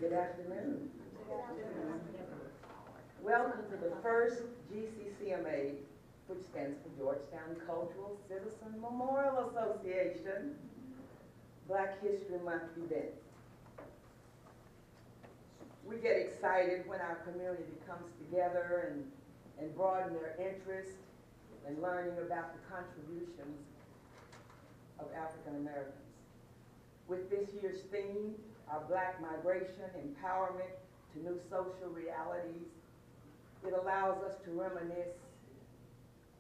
Good afternoon. Welcome to the first GCCMA, which stands for Georgetown Cultural Citizen Memorial Association, Black History Month event. We get excited when our community comes together and broaden their interest in learning about the contributions of African Americans. With this year's theme, our Black migration, empowerment to new social realities, it allows us to reminisce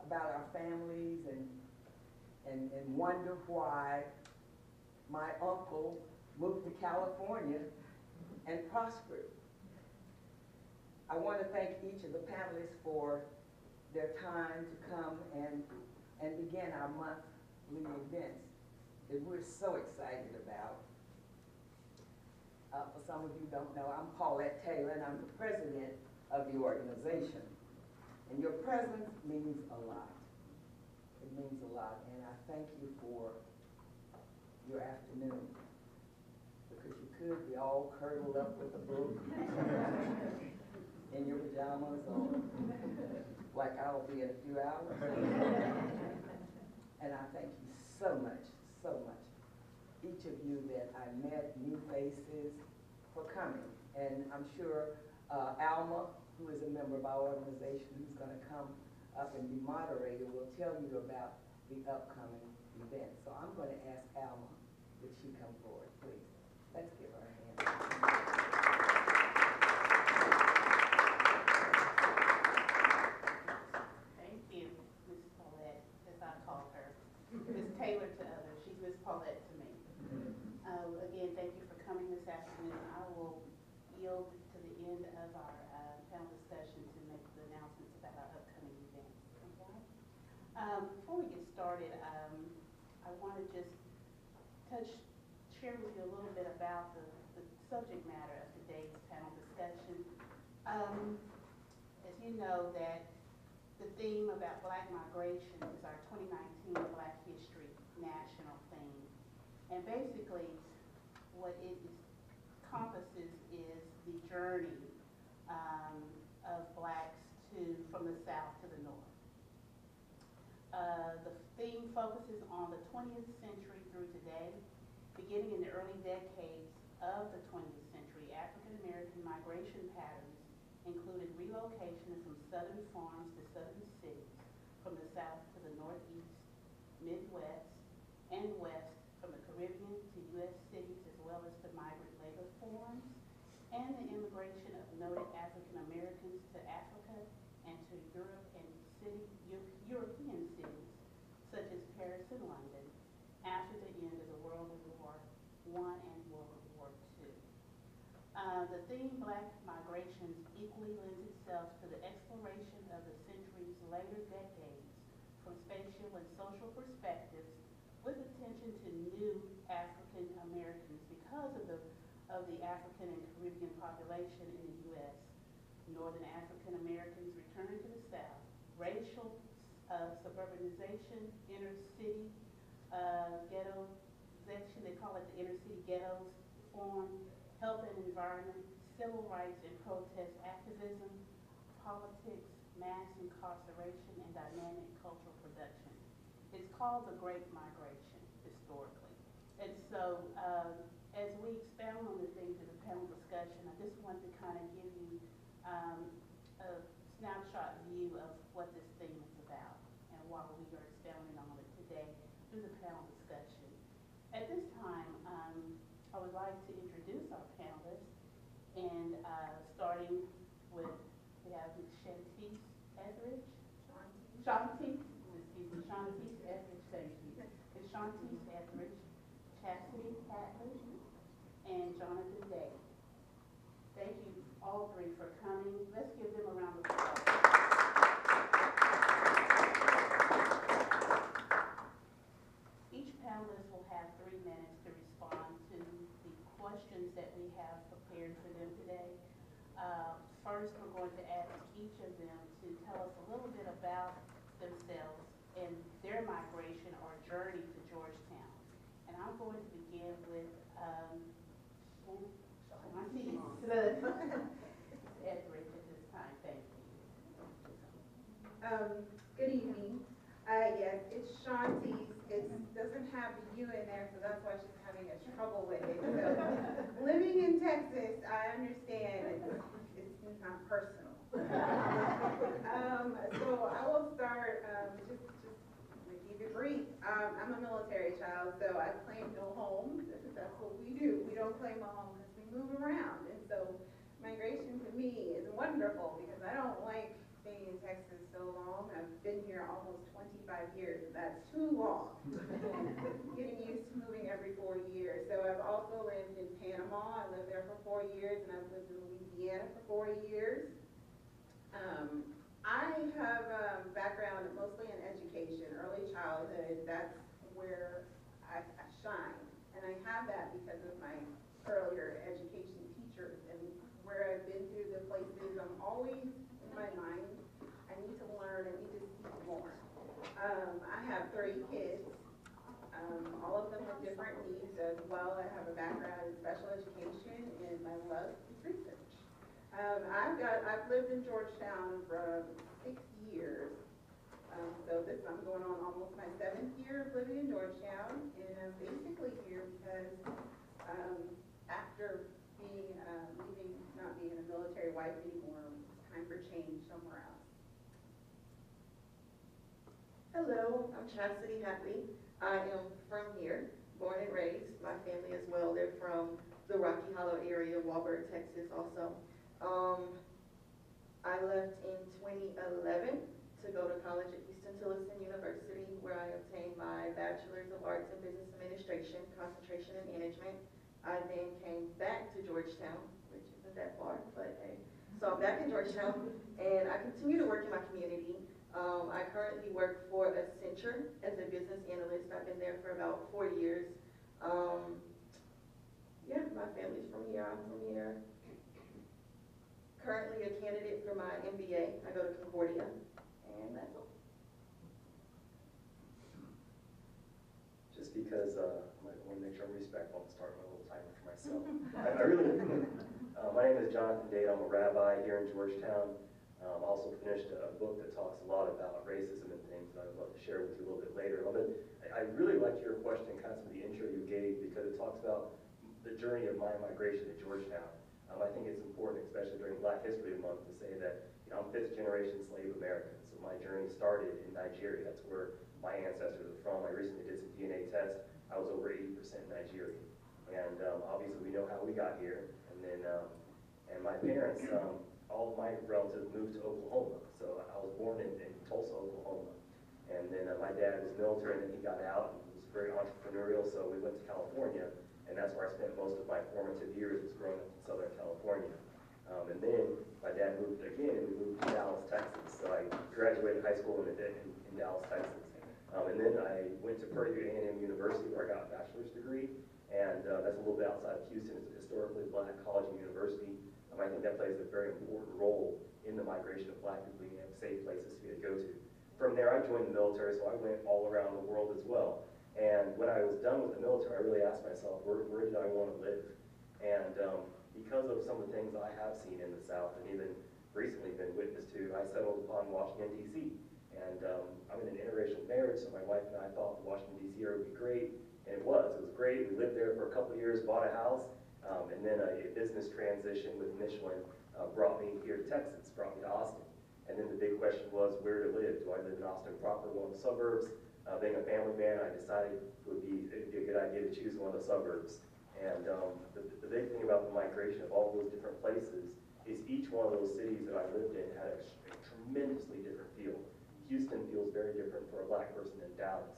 about our families and wonder why my uncle moved to California and prospered. I want to thank each of the panelists for their time to come and begin our monthly events that we're so excited about. For some of you don't know, I'm Paulette Taylor, and I'm the president of the organization. And your presence means a lot. It means a lot, and I thank you for your afternoon, because you could be all curled up with a book in your pajamas, or like I'll be in a few hours. And I thank you so much, each of you that I met, new faces, for coming. And I'm sure Alma, who is a member of our organization, who's going to come up and be moderator, will tell you about the upcoming event. So I'm going to ask Alma that she come forward, please. Let's give her a hand. Thank you, Ms. Paulette, as I call her. Ms. Taylor to others. She's Ms. Paulette to me. Again, thank you for coming this afternoon. I will yield to the end of our panel discussion to make the announcements about our upcoming events. Okay? Before we get started, I want to just share with you a little bit about the subject matter of today's panel discussion. As you know, that the theme about Black migration is our 2019 Black History National Theme. And basically, what it encompasses is the journey of Blacks from the South to the North. The theme focuses on the 20th century through today. Beginning in the early decades of the 20th century, African American migration patterns included relocation from southern farms to southern cities, from the South to the Northeast, Midwest, and West, from the Caribbean to U.S. cities, as well as to migrant labor forms, and the immigration of noted African Americans to Africa and to Europe and European cities, such as Paris and London, after the end of the World War I and World War II. The theme Black migrations equally lends itself to the exploration of the century's later decades from spatial and social perspectives, with attention to new African Americans because of the African and Caribbean population in the U.S. Northern African Americans returning to the South, racial suburbanization, inner city ghettoization, they call it the inner city ghettos form, health and environment, civil rights and protest activism, politics, mass incarceration, and dynamic cultural production. It's called the Great Migration, historically. And so, as we expound on the things in the panel discussion, I just want to kind of give you a snapshot view of what this theme is about and why we are expounding on it today through the panel discussion. At this time, I would like to introduce our panelists, and starting with, we have Ms. Shantice Etheridge. Shantice Etheridge, thank you. Ms. Shantice Etheridge, Chasity Hattley, and Jonathan Dade. Thank you all three for coming. Let's give them a round of applause. Each panelist will have 3 minutes to respond to the questions that we have prepared for them today. First, we're going to ask each of them to tell us a little bit about themselves and their migration or journey to Georgetown. And I'm going to begin with Shantice. Good evening. Yes, it's Shantice. It doesn't have the U in there, so that's why she's having a trouble with it. So, living in Texas, I understand it's not personal. So I will start just to keep it brief. I'm a military child, so I claim no home. That's what we do. We don't claim a home because we move around, and so migration to me is wonderful because I don't like staying in Texas so long. I've been here almost 25 years, and that's too long. Getting used to moving every 4 years. So I've also lived in Panama. I lived there for 4 years, and I've lived in Louisiana for 4 years. I have a background mostly in education, early childhood. That's where I shine. And I have that because of my earlier education teachers and where I've been through the places. I'm always in my mind, I need to learn, I need to see more. I have 3 kids, all of them with different needs as well. I have a background in special education and my love is research. I've lived in Georgetown for 6 years. So I'm going on almost my 7th year of living in Georgetown, and I'm basically here because after not being a military wife anymore, it's time for change somewhere else. Hello, I'm Chasity Hattley. I am from here, born and raised. My family as well, they're from the Rocky Hollow area, Walburg, Texas also. I left in 2011 to go to college at Houston-Tillotson University, where I obtained my Bachelor's of Arts in Business Administration, concentration in management. I then came back to Georgetown, which isn't that far, but hey. So I'm back in Georgetown, and I continue to work in my community. I currently work for Accenture as a business analyst. I've been there for about 4 years. Yeah, my family's from here, I'm from here. Currently a candidate for my MBA. I go to Concordia, and that's all. Just because I want to make sure I'm respectful and start my little timer for myself. I really my name is Jonathan Dade. I'm a rabbi here in Georgetown. I also finished a book that talks a lot about racism and things that I would love to share with you a little bit later. I really liked your question, kind of some of the intro you gave, because it talks about the journey of my migration to Georgetown. I think it's important, especially during Black History Month, to say that I'm 5th generation slave American. So my journey started in Nigeria. That's where my ancestors are from. I recently did some DNA tests. I was over 80% Nigerian. And obviously we know how we got here. And then, and my parents, all of my relatives moved to Oklahoma. So I was born in Tulsa, Oklahoma. And then my dad was military, and then he got out and was very entrepreneurial. So we went to California. And that's where I spent most of my formative years, was growing up in Southern California. And then my dad moved again, and we moved to Dallas, Texas. So I graduated high school in Dallas, Texas. And then I went to Purdue A&M University, where I got a bachelor's degree. And that's a little bit outside of Houston. It's a historically Black college and university. I think that plays a very important role in the migration of Black people, being able to safe places to go to. From there, I joined the military, so I went all around the world as well. And when I was done with the military, I really asked myself, where did I want to live? And because of some of the things I have seen in the South, and even recently been witness to, I settled upon Washington, D.C. And I'm in an interracial marriage, so my wife and I thought the Washington, D.C. area would be great. And it was great. We lived there for a couple of years, bought a house, and then a business transition with Michelin brought me here to Texas, brought me to Austin. And then the big question was where to live. Do I live in Austin proper, one of the suburbs? Being a family man, I decided it'd be a good idea to choose one of the suburbs. And the big thing about the migration of all those different places is each one of those cities that I lived in had a tremendously different feel. Houston feels very different for a Black person than Dallas.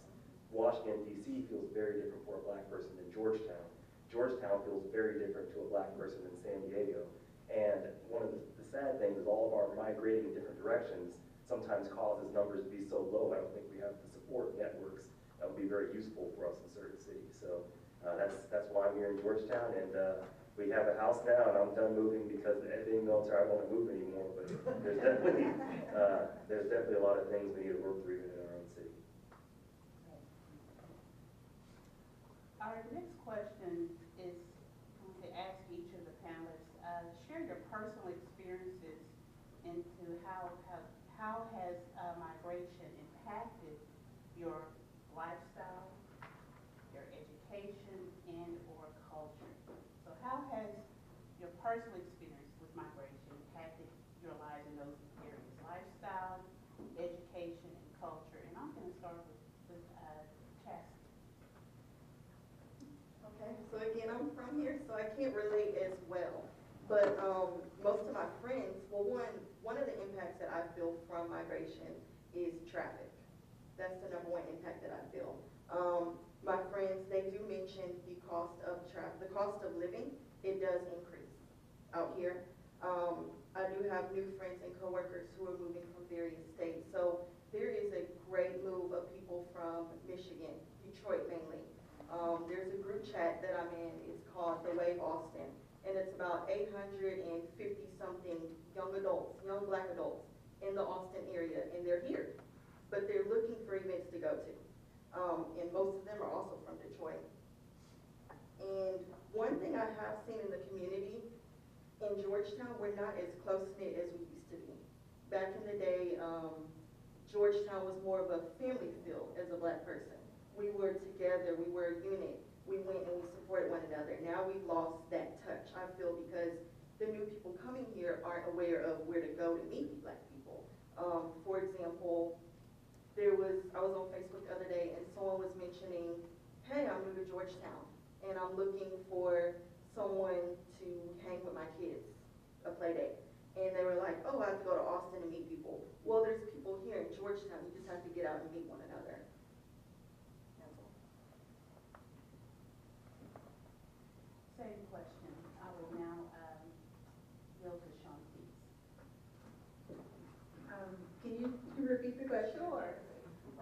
Washington, D.C. feels very different for a Black person than Georgetown. Georgetown feels very different to a Black person than San Diego. And one of the sad things is all of our migrating in different directions sometimes causes numbers to be so low. I don't think we have the support networks that would be very useful for us in certain cities. So that's why I'm here in Georgetown, and we have a house now, and I'm done moving because being military, I don't want to move anymore. But there's definitely a lot of things we need to work through even in our own city. All right, the next question is going to ask each of the panelists, share your personal experiences into how how has migration impacted your lifestyle, your education, and or culture? So how has your personal experience with migration impacted your lives in those areas, lifestyle, education, and culture? And I'm going to start with Chasity. Okay, so again, I'm from here, so I can't relate as well. But most of my friends, well, one of the impacts that I feel from migration is traffic. That's the number one impact that I feel. My friends, they do mention the cost of living. It does increase out here. I do have new friends and coworkers who are moving from various states. So there is a great move of people from Michigan, Detroit mainly. There's a group chat that I'm in. It's called The Wave Austin. And it's about 850-something young adults, young black adults in the Austin area, and they're here. But they're looking for events to go to. And most of them are also from Detroit. And one thing I have seen in the community, in Georgetown, we're not as close-knit as we used to be. Back in the day, Georgetown was more of a family feel as a black person. We were together, we were a unit. We went and we supported one another. Now we've lost that touch, I feel, because the new people coming here aren't aware of where to go to meet black people. For example, I was on Facebook the other day and someone was mentioning, hey, I'm new to Georgetown and I'm looking for someone to hang with my kids, a play date. And they were like, oh, I have to go to Austin to meet people. Well, there's people here in Georgetown, you just have to get out and meet one another. Same question. I will now yield to Shantice. Can you repeat the question? Sure.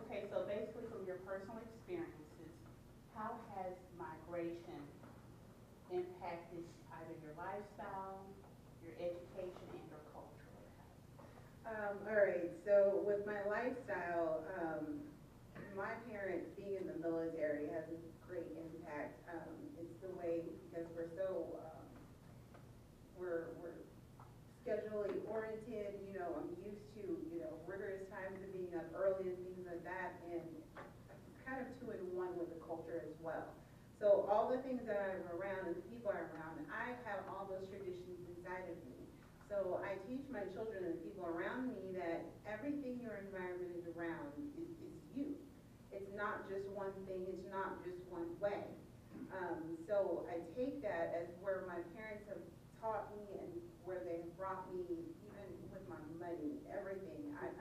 Okay, so basically from your personal experiences, how has migration impacted either your lifestyle, your education, and your culture? All right, so with my lifestyle, my parents being in the military has a great impact. It's the way, because we're so, we're schedulally oriented, you know, I'm used to, you know, rigorous times of being up early and things like that, and kind of 2 in 1 with the culture as well. So all the things that I'm around and the people I'm around, I have all those traditions inside of me. So I teach my children and the people around me that everything your environment is around is you. It's not just one thing, it's not just one way. So I take that as where my parents have taught me and where they have brought me, even with my money, everything. I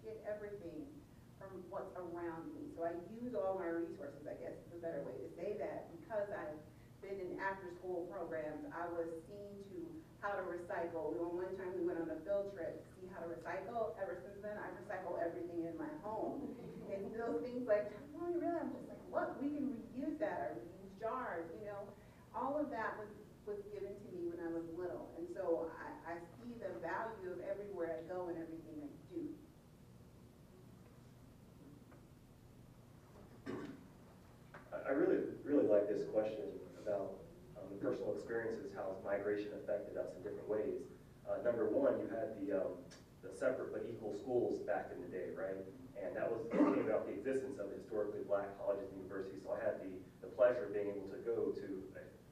get everything from what's around me. So I use all my resources, I guess is a better way to say that, because I've been in after-school programs. I was seen to how to recycle. One time we went on a field trip to see how to recycle. Ever since then, I recycle everything in my home. And those things like, oh, really? I'm just like, look, we can reuse that, or reuse jars, you know. All of that was given to me when I was little. And so I see the value of everywhere I go and everything I do. I really like this question about the personal experiences, how migration affected us in different ways. Number one, you had the separate but equal schools back in the day, right? And that came about the existence of historically black colleges and universities. So I had the pleasure of being able to go to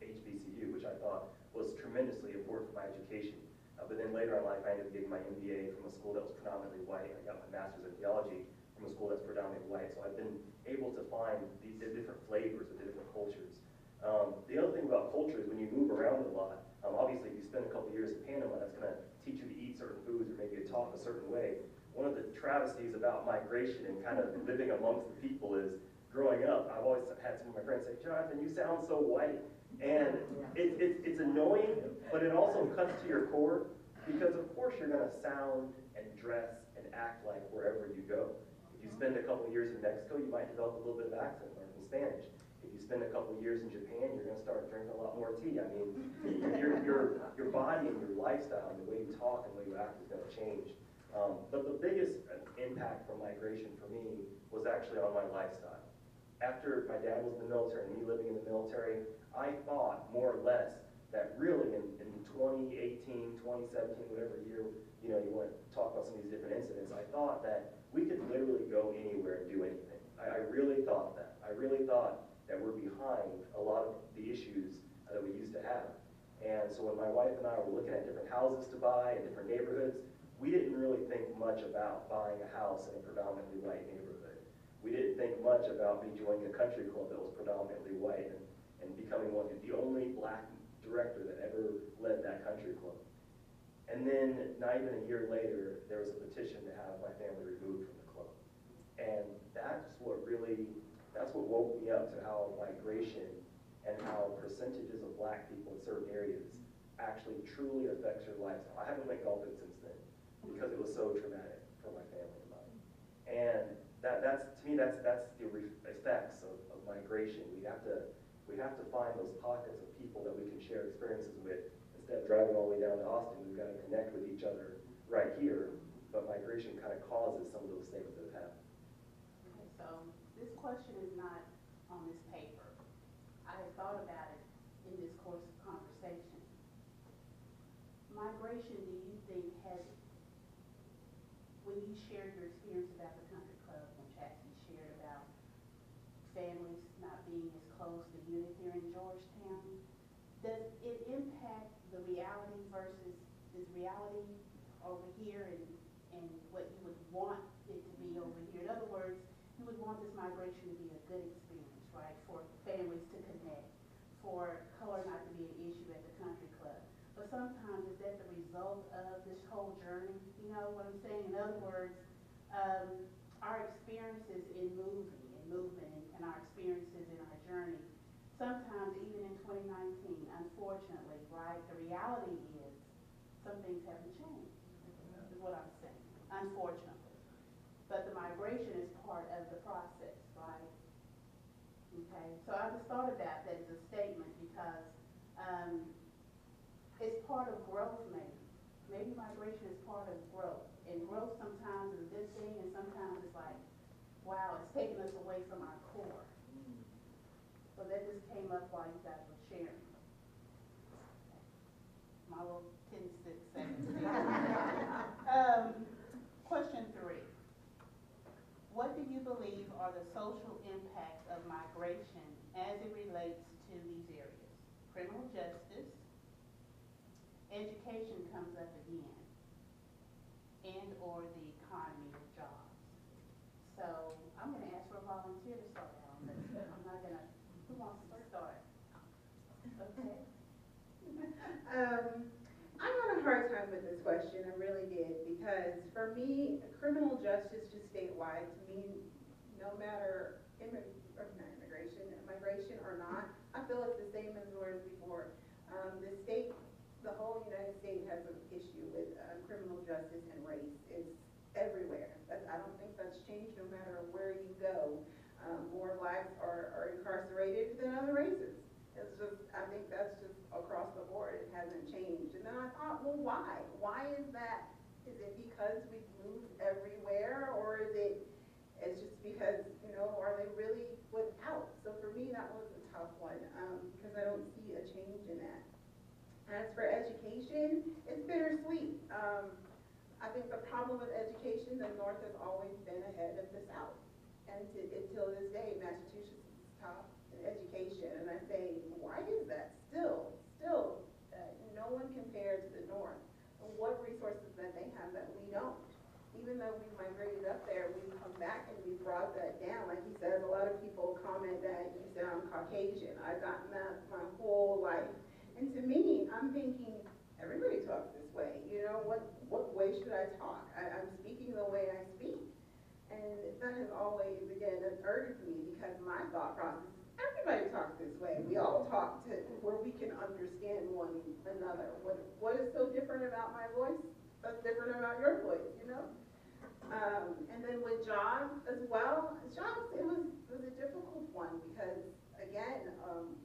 HBCU, which I thought was tremendously important for my education. But then later in life, I ended up getting my MBA from a school that was predominantly white. I got my master's in theology from a school that's predominantly white. So I've been able to find the different flavors of the different cultures. The other thing about culture is when you move around a lot, obviously if you spend a couple years in Panama, that's going to teach you to eat certain foods or maybe to talk a certain way. One of the travesties about migration and kind of living amongst the people is growing up, I've always had some of my friends say, Jonathan, you sound so white. And it's annoying, but it also cuts to your core, because of course you're going to sound and dress and act like wherever you go. If you spend a couple years in Mexico, you might develop a little bit of accent, learn some Spanish. If you spend a couple years in Japan, you're going to start drinking a lot more tea. I mean, your body and your lifestyle and the way you talk and the way you act is going to change. But the biggest impact from migration for me was actually on my lifestyle. After my dad was in the military and me living in the military, I thought more or less that really in 2018, 2017, whatever year, you know, you want to talk about some of these different incidents, I thought that we could literally go anywhere and do anything. I really thought that. I really thought that we're behind a lot of the issues that we used to have. And so when my wife and I were looking at different houses to buy in different neighborhoods, we didn't really think much about buying a house in a predominantly white neighborhood. We didn't think much about me joining a country club that was predominantly white and becoming the only black director that ever led that country club. And then, not even a year later, there was a petition to have my family removed from the club. And that's what woke me up to how migration and how percentages of black people in certain areas actually truly affects your lifestyle. I haven't went golfing since then because it was so traumatic for my family and mine. And to me, that's the effects of migration. We have to find those pockets of people that we can share experiences with. Instead of driving all the way down to Austin, we've got to connect with each other right here. But migration kind of causes some of those things that have happened. Okay, so this question is not on this paper. I have thought about it in this course of conversation. Migration, do you think when you shared your experience about the country club, when Chasity shared about families not being as close to unit here in Georgetown, does it impact the reality versus this reality over here and what you would want it to be over here? In other words, you would want this migration to be a good experience, right, for families to connect, for color not to be an issue at the country club. But sometimes is that the result of this whole journey? You know what I'm saying? In other words, our experiences in movement and our experiences in our journey, sometimes even in 2019, unfortunately, right, the reality is some things haven't changed, is what I'm saying, unfortunately. But the migration is part of the process, right? Okay, so I just thought about that as a statement because it's part of growth maybe. Maybe migration is part of growth. And growth sometimes is a good thing and sometimes it's like, wow, it's taking us away from our core. So that just came up while you guys were sharing. My little 10 seconds. Question 3. What do you believe are the social impacts of migration as it relates to these areas? Criminal justice, education comes up again, and or the economy of jobs. So I'm going to ask for a volunteer to start out on this. I'm not going to, who wants to start? Okay. I had a hard time with this question, I really did, because for me, criminal justice just statewide, to me, no matter migration or not, I feel it's the same as where before. The state, the whole United States has an issue with criminal justice and race. It's everywhere. I don't think that's changed no matter where you go. More blacks are incarcerated than other races. It's just, I think that's just across the board. It hasn't changed. And then I thought, well, why? Why is that? Is it because we've moved everywhere, or is it's just because, you know, are they really without? So for me, that was a tough one because I don't see a change in that. As for education, it's bittersweet. I think the problem with education, the North has always been ahead of the South. And until this day, Massachusetts is top in education. And I say, why is that? Still, no one compared to the North. What resources that they have that we don't? Even though we migrated up there, we've come back and we brought that down. Like he says, a lot of people comment that you sound Caucasian. I've gotten that my whole life. And to me, I'm thinking, everybody talks this way. You know, what way should I talk? I'm speaking the way I speak. And that has always, again, irked me because my thought process is everybody talks this way. We all talk to where we can understand one another. What is so different about my voice that's different about your voice, you know? And then with jobs as well, jobs, it was a difficult one because, again,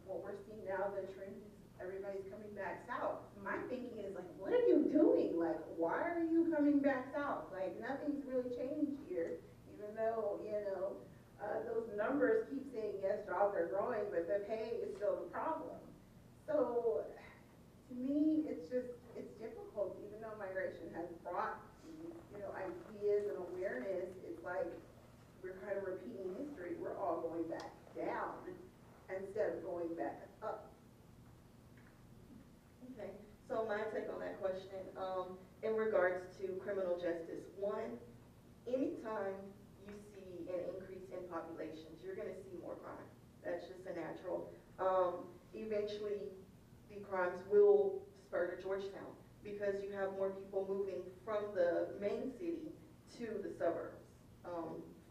what we're seeing now, the trend is everybody's coming back south. My thinking is like, what are you doing? Like, why are you coming back south? Like, nothing's really changed here, even though, you know, those numbers keep saying, yes, jobs are growing, but the pay is still the problem. So to me, it's difficult, even though migration has brought these, ideas and awareness. It's like we're kind of repeating history. We're all going back down instead of going back up. Okay, so my take on that question, in regards to criminal justice, one, anytime you see an increase in populations, you're gonna see more crime. That's just a natural. Eventually, the crimes will spur to Georgetown because you have more people moving from the main city to the suburbs.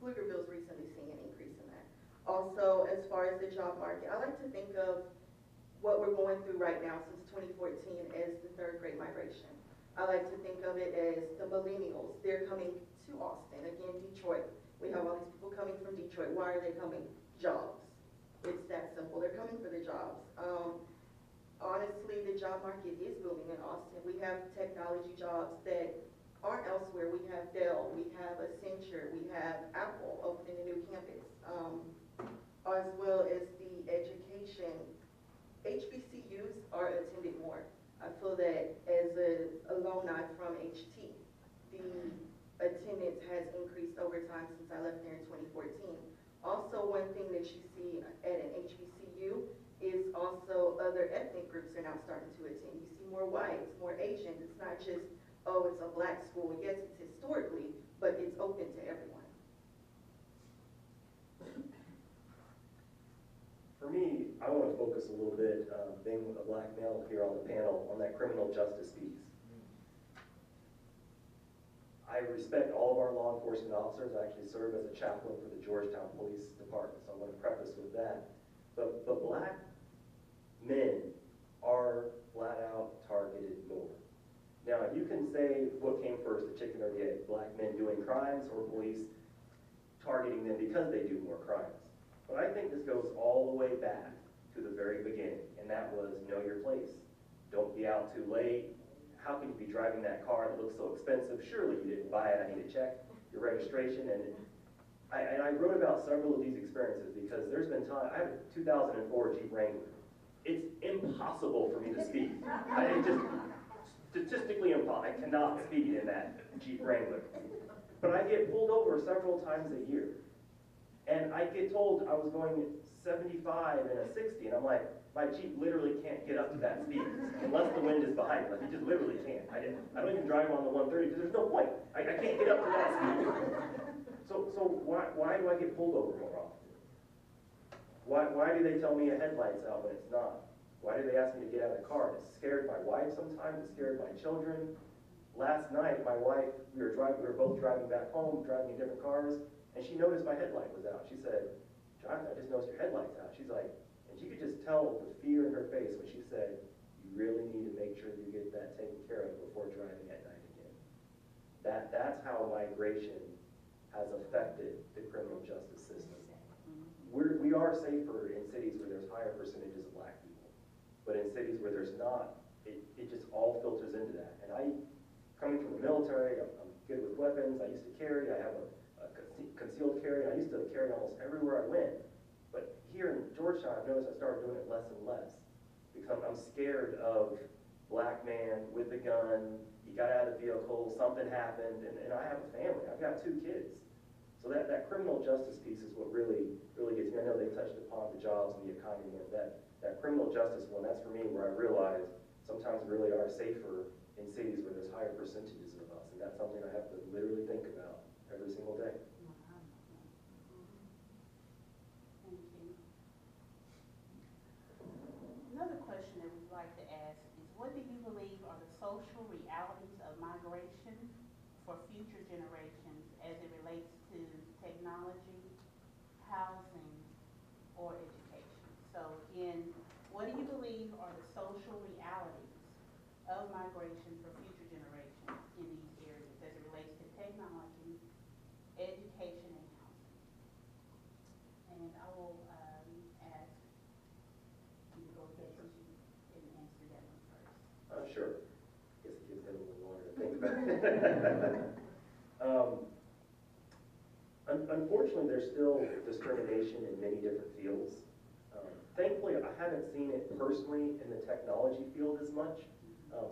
Pflugerville's recently seen an increase in that. Also, as far as the job market, I like to think of what we're going through right now since 2014 as the third great migration. I like to think of it as the millennials. They're coming to Austin, again, Detroit. We have all these people coming from Detroit. Why are they coming? Jobs. It's that simple. They're coming for the jobs. Honestly, the job market is booming in Austin. We have technology jobs that aren't elsewhere. We have Dell, we have Accenture, we have Apple opening a new campus, as well as the education. HBCUs are attended more. I feel that as an alumni from HT, the attendance has increased over time since I left there in 2014. Also, one thing that you see at an HBCU is also other ethnic groups are now starting to attend. You see more whites, more Asians. It's not just, oh, it's a black school. Yes, it's historically, but it's open to everyone. For me, I want to focus a little bit, being a black male here on the panel, on that criminal justice piece. I respect all of our law enforcement officers. I actually serve as a chaplain for the Georgetown Police Department, so I want to preface with that. But black men are flat out targeted more. Now, you can say what came first, the chicken or the egg, black men doing crimes or police targeting them because they do more crimes. But I think this goes all the way back to the very beginning, and that was know your place. Don't be out too late. How can you be driving that car that looks so expensive? Surely you didn't buy it. I need to check your registration. And I wrote about several of these experiences because there's been time. I have a 2004 Jeep Wrangler. It's impossible for me to speed. It's just statistically impossible. I cannot speed in that Jeep Wrangler. But I get pulled over several times a year. And I get told I was going 75 and a 60, and I'm like, my Jeep literally can't get up to that speed unless the wind is behind me. Like, it just literally can't. I don't even drive on the 130 because there's no point. I can't get up to that speed. So why do I get pulled over more often? Why do they tell me a headlight's out when it's not? Why do they ask me to get out of the car? It scared my wife sometimes. It scared my children. Last night, my wife, we were both driving back home, driving in different cars, and she noticed my headlight was out. She said, "Jonathan, I just noticed your headlight's out." She's like, and she could just tell the fear in her face when she said, "You really need to make sure you get that taken care of before driving at night again." That's how migration has affected the criminal justice system. We are safer in cities where there's higher percentages of black people, but in cities where there's not, it just all filters into that. And coming from the military, I'm good with weapons. I used to carry. I have a concealed carry. I used to carry almost everywhere I went. But here in Georgetown, I've noticed I started doing it less and less because I'm scared of black man with a gun. He got out of the vehicle, something happened, and I have a family. I've got 2 kids. So that criminal justice piece is what really gets me. I know they touched upon the jobs and the economy, and that criminal justice one, that's for me where I realize sometimes we really are safer in cities where there's higher percentages of us, and that's something I have to literally think about every single day. Thank you. Another question that we'd like to ask is, what do you believe are the social realities of migration for future generations as it relates to technology, housing, or education? So again, what do you believe are the social realities of migration for future generations in these areas as it relates to technology, education, and housing? And I will ask you to go ahead since you didn't answer that one first. Sure. Guess it gives them a little longer to think about. Unfortunately, there's still discrimination in many different fields. Thankfully, I haven't seen it personally in the technology field as much.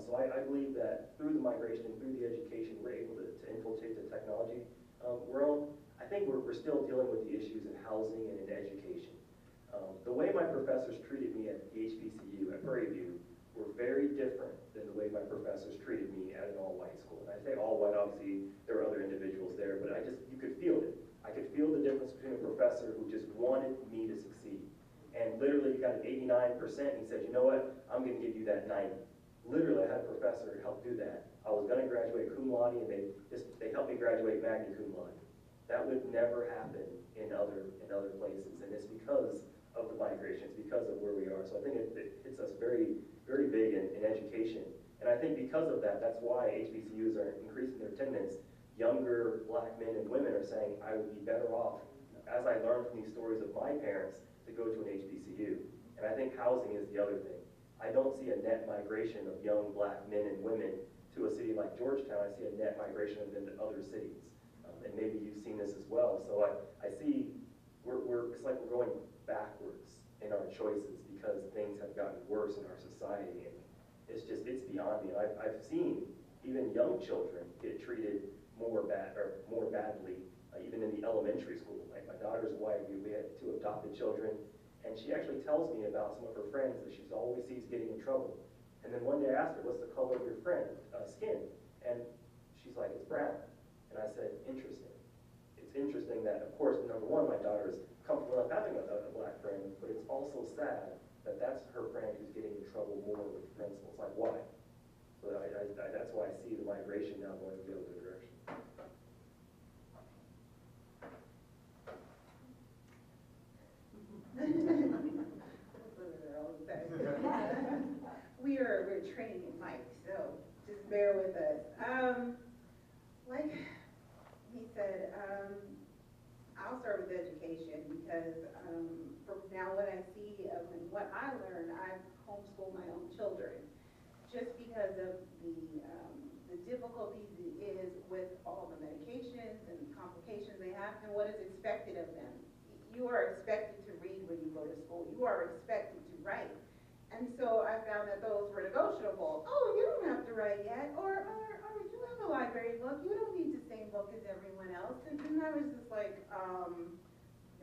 So I believe that through the migration, through the education, we're able to infiltrate the technology realm. I think we're still dealing with the issues in housing and in education. The way my professors treated me at the HBCU, at Prairie View, were very different than the way my professors treated me at an all-white school. And I say all-white, obviously, there were other individuals there, but you could feel it. I could feel the difference between a professor who just wanted me to succeed. And literally, he got an 89%, and he said, you know what, I'm gonna give you that 90. Literally, I had a professor help do that. I was gonna graduate cum laude, and they helped me graduate magna cum laude. That would never happen in other places, and it's because of the migration, it's because of where we are. So I think it hits us very, very big in education. And I think because of that, that's why HBCUs are increasing their attendance. Younger black men and women are saying, I would be better off, as I learned from these stories of my parents, to go to an HBCU. And I think housing is the other thing. I don't see a net migration of young black men and women to a city like Georgetown. I see a net migration of them to other cities. And maybe you've seen this as well. So I see it's like we're going backwards in our choices because things have gotten worse in our society. And it's beyond me. I've seen even young children get treated more badly, even in the elementary school. Like my daughter's wife, we had 2 adopted children, and she actually tells me about some of her friends that she always sees getting in trouble. And then one day I asked her, what's the color of your friend's skin? And she's like, it's brown. And I said, interesting. It's interesting that, of course, number one, my daughter is comfortable enough having a black friend, but it's also sad that that's her friend who's getting in trouble more with the principals. Like, why? So that's why I see the migration now going the other direction. We're training in Mike, so just bear with us. Like he said, I'll start with education because from now what I see and what I learned, I've homeschooled my own children just because of the difficulties it is with all the medications and complications they have and what is expected of them. You are expected to read when you go to school. You are expected to write. And so I found that those were negotiable. Oh, you don't have to write yet. Or you have a library book. You don't need the same book as everyone else. And I was just like,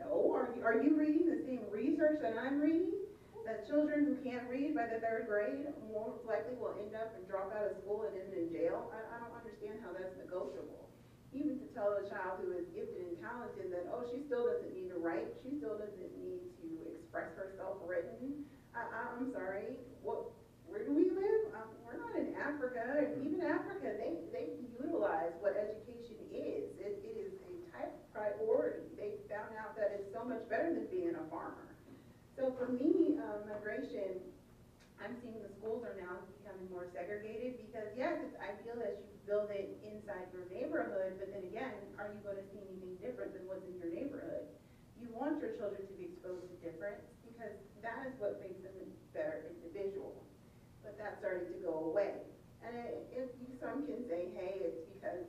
no, are you reading the same research that I'm reading? That children who can't read by the 3rd grade more likely will end up and drop out of school and end in jail. I don't understand how that's negotiable. Even to tell a child who is gifted and talented that, oh, she still doesn't need to write, she still doesn't need to express herself written. I'm sorry, where do we live? We're not in Africa. Even Africa, they utilize what education is. It is a type of priority. They found out that it's so much better than being a farmer. So for me, migration, I'm seeing the schools are now becoming more segregated because yes, it's ideal that you build it inside your neighborhood, but then again, are you going to see anything different than what's in your neighborhood? You want your children to be exposed to difference because that is what makes them a better individual. But that's starting to go away. And some can say, hey, it's because,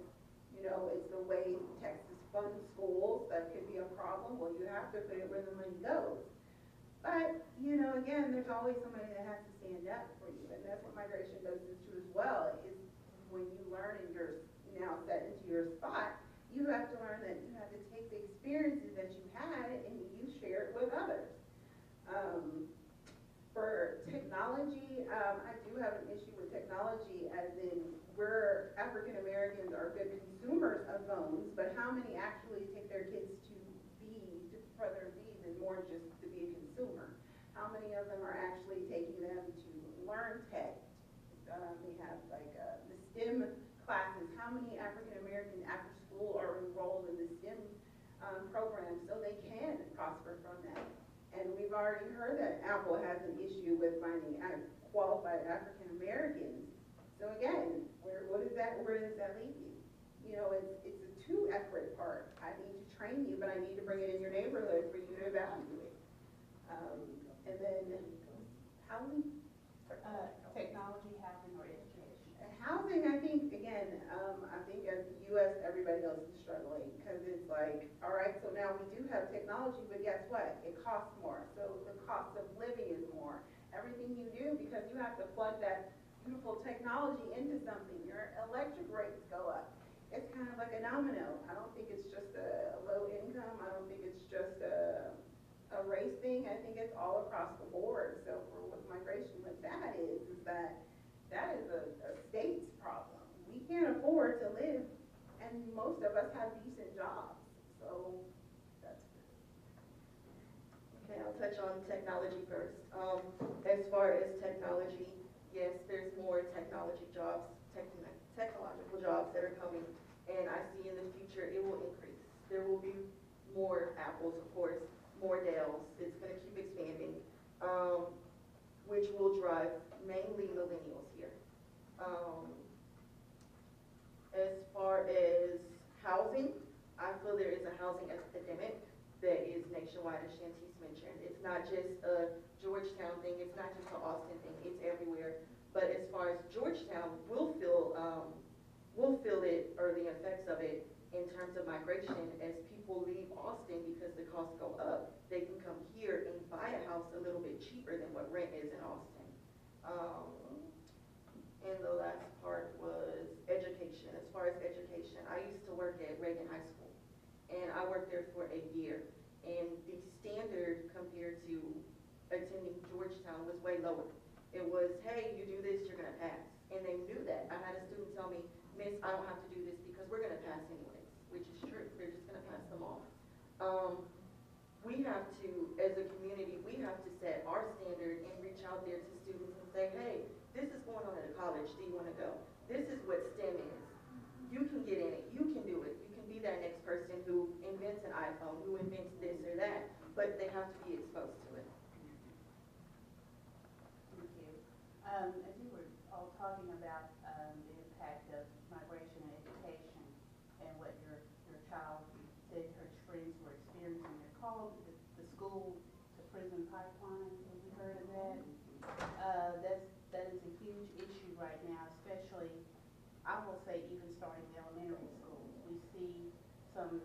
it's the way Texas funds schools that could be a problem. Well, you have to put it where the money goes. But, again, there's always somebody that has to stand up for you. And that's what migration does to as well, is when you learn and you're now set into your spot, you have to learn that you have to take the experiences that you had and you share it with others. For technology, I do have an issue with technology as in we're African Americans are good consumers of phones, but how many actually take their kids to further be than more just to be a consumer? How many of them are actually taking them to learn tech? They have like the STEM classes. How many African Americans after school are enrolled in the STEM programs so they can prosper from that? And we've already heard that Apple has an issue with finding qualified African Americans. So again, where does that leave you? It's a 2-effort part. I need to train you, but I need to bring it in your neighborhood for you to evaluate. And then housing? Technology, housing, or education? Housing, I think, again, I think as the U.S., everybody else is struggling because it's like, all right, so now we do have technology, but guess what? It costs more. So the cost of living is more. everything you do because you have to plug that beautiful technology into something. Your electric rates go up. It's kind of like a domino. I don't think it's just a low income. I don't think it's just a race thing. I think it's all across the board. So for with migration, what that is that is a state's problem. We can't afford to live, and most of us have decent jobs. So that's Okay, I'll touch on technology first. As far as technology, yes, there's more technology jobs, technological jobs that are coming, and I see in the future it will increase. There will be more Apples, of course, more Dells. It's going to keep expanding, which will drive mainly millennials here. As far as housing, I feel there is a housing epidemic that is nationwide, as Shantice mentioned. It's not just a Georgetown thing, it's not just an Austin thing, it's everywhere. But as far as Georgetown, we'll feel it, or the effects of it, in terms of migration. As people leave Austin because the costs go up, they can come here and buy a house a little bit cheaper than what rent is in Austin. And the last part was education. As far as education, I used to work at Reagan High School, and I worked there for a year. And the standard compared to attending Georgetown was way lower. It was, hey, you do this, you're gonna pass. And they knew that. I had a student tell me, Miss, I don't have to do this because we're gonna pass anyways, which is true. They're just gonna pass them off. We have to, as a community, we have to set our standard and reach out there to students and say, hey, this is going on at a college, do you wanna go? This is what STEM is. You can get in it, you can do it. You can be that next person who invents an iPhone, who invents this or that, but they have to be exposed to it. Thank you. As you were all talking about the impact of migration and education and what your child said her friends were experiencing, they're called the school to prison pipeline. Have you heard of that? That is a huge issue right now, especially, I will say, even starting in elementary schools. We see some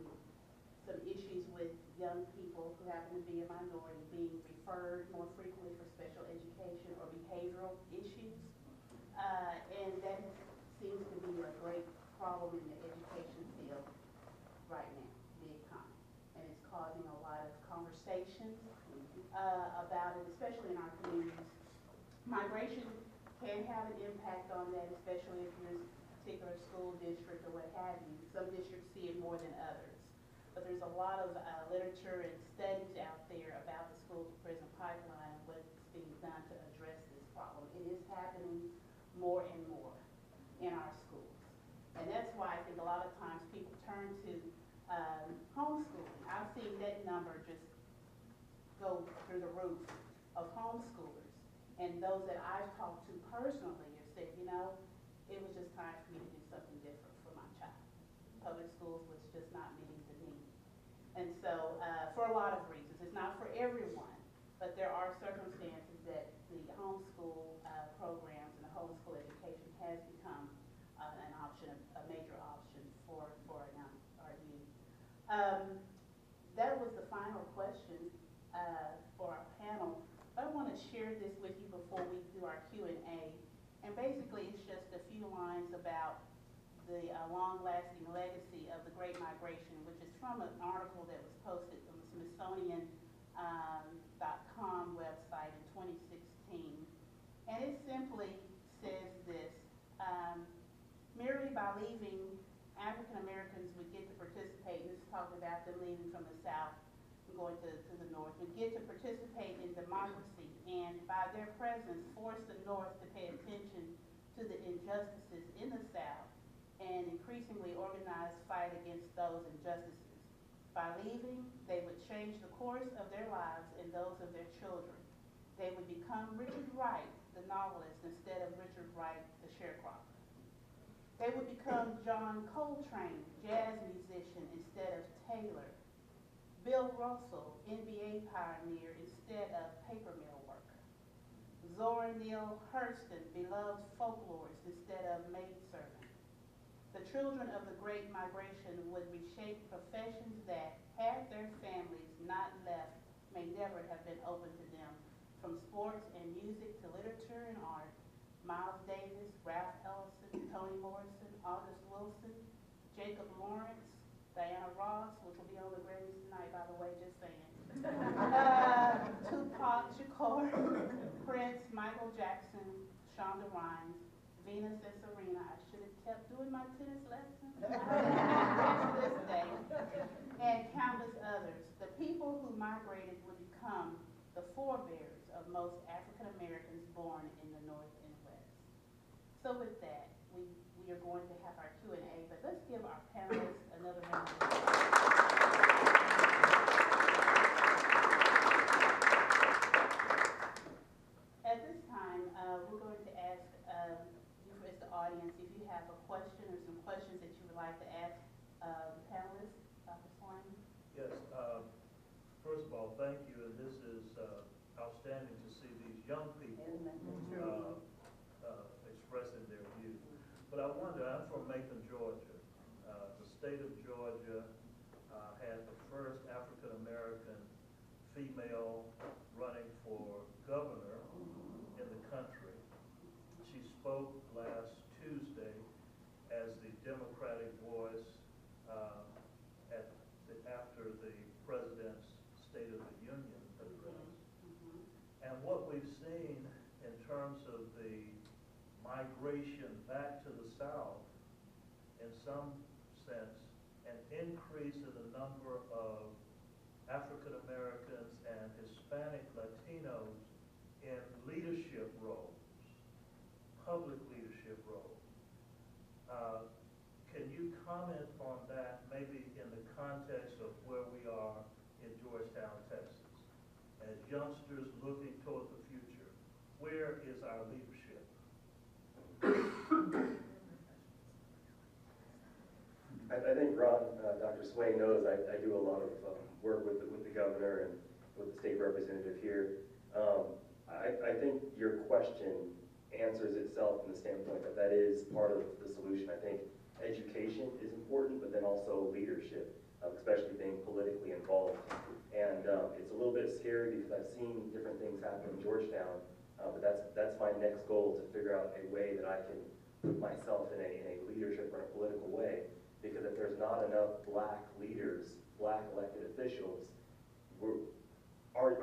issues with young people who happen to be a minority being referred more frequently for special education or behavioral issues. And that seems to be a great problem in the education field right now, big time. And it's causing a lot of conversations about it, especially in our communities. Migration can have an impact on that, especially if you're in a particular school district or what have you. Some districts see it more than others. But there's a lot of literature and studies out there about the school to prison pipeline and what's being done to address this problem. It is happening more and more in our schools. And that's why I think a lot of times people turn to homeschooling. I've seen that number just go through the roof of homeschoolers. And those that I've talked to personally have said, you know, it was just time for me to do something different for my child. Public schools was just not meeting the need. And so, for a lot of reasons, it's not for everyone, but there are circumstances that the homeschool programs and the homeschool education has become an option, a major option for our youth. That was the final question for our panel. I want to share this with you before we do our Q&A. And basically, it's just a few lines about the long-lasting legacy of the Great Migration, which is from an article that was posted from the Smithsonian.com website in 2016. And it simply says this: merely by leaving, African Americans would get to participate, and this is talking about them leaving from the South and going to the North, would get to participate in democracy, and by their presence force the North to pay attention to the injustices in the South and increasingly organized fight against those injustices. By leaving, they would change the course of their lives and those of their children. They would become Richard Wright, the novelist, instead of Richard Wright, the sharecropper. They would become John Coltrane, jazz musician, instead of Taylor. Bill Russell, NBA pioneer, instead of paper mill worker. Zora Neale Hurston, beloved folklorist, instead of maidservant. The children of the Great Migration would reshape professions that, had their families not left, may never have been open to them from from sports and music to literature and art, Miles Davis, Ralph Ellison, Toni Morrison, August Wilson, Jacob Lawrence, Diana Ross, which will be on the Grammys tonight, by the way, just saying. Tupac Shakur, Prince, Michael Jackson, Shonda Rhimes, Venus and Serena. I should have kept doing my tennis lessons. This day. And countless others. The people who migrated would become the forebears of most African Americans born in the North and West. So with that, we are going to have our Q&A, but let's give our panelists another round of applause. At this time, we're going to ask you as the audience if you have a question or some questions that you would like to ask the panelists. Dr. Swain? Yes. First of all, thank you, and this is outstanding to see these young people expressing their views. But I wonder, I'm from Macon, Georgia. The state of Georgia had the first African-American female running for governor in the country. She spoke last Tuesday as the Democratic voice after the President's State of the Union address. And what we've seen in terms of the migration back to the South, in some sense, an increase in the number of African Americans and Hispanic Latinos in leadership roles, public leadership roles. Can you comment on that, maybe in the context of where we are in Georgetown, Texas? As youngsters looking toward the future, where is our leadership? I think Dr. Swain knows I do a lot of work with the governor and with the state representative here. I think your question answers itself from the standpoint that is part of the solution. I think education is important, but then also leadership, especially being politically involved. And it's a little bit scary because I've seen different things happen in Georgetown, but that's my next goal, to figure out a way that I can put myself in a leadership or a political way. Because if there's not enough black leaders, black elected officials, our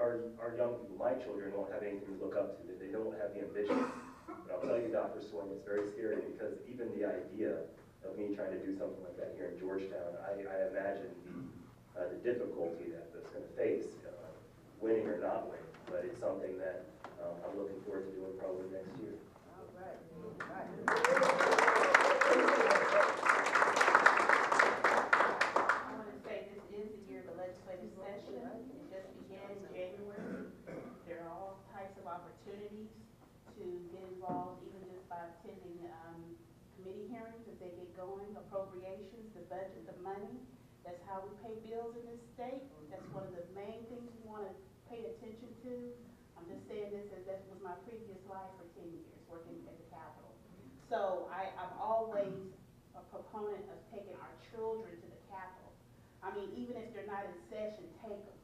young people, my children, won't have anything to look up to. They don't have the ambition. But I'll tell you, Dr. Swain, it's very scary because even the idea of me trying to do something like that here in Georgetown, I imagine the difficulty that's going to face, winning or not winning. But it's something that I'm looking forward to doing probably next year. All right. I want to say this is the year of the legislative session. It just began in January. There are all types of opportunities to get involved, even just by attending committee hearings as they get going, appropriations, the budget, the money. That's how we pay bills in this state. That's one of the main things we want to pay attention to. I'm just saying this as that was my previous life for 10 years, working at the Capitol. So I'm always a proponent of taking our children to the Capitol. I mean, even if they're not in session, take them.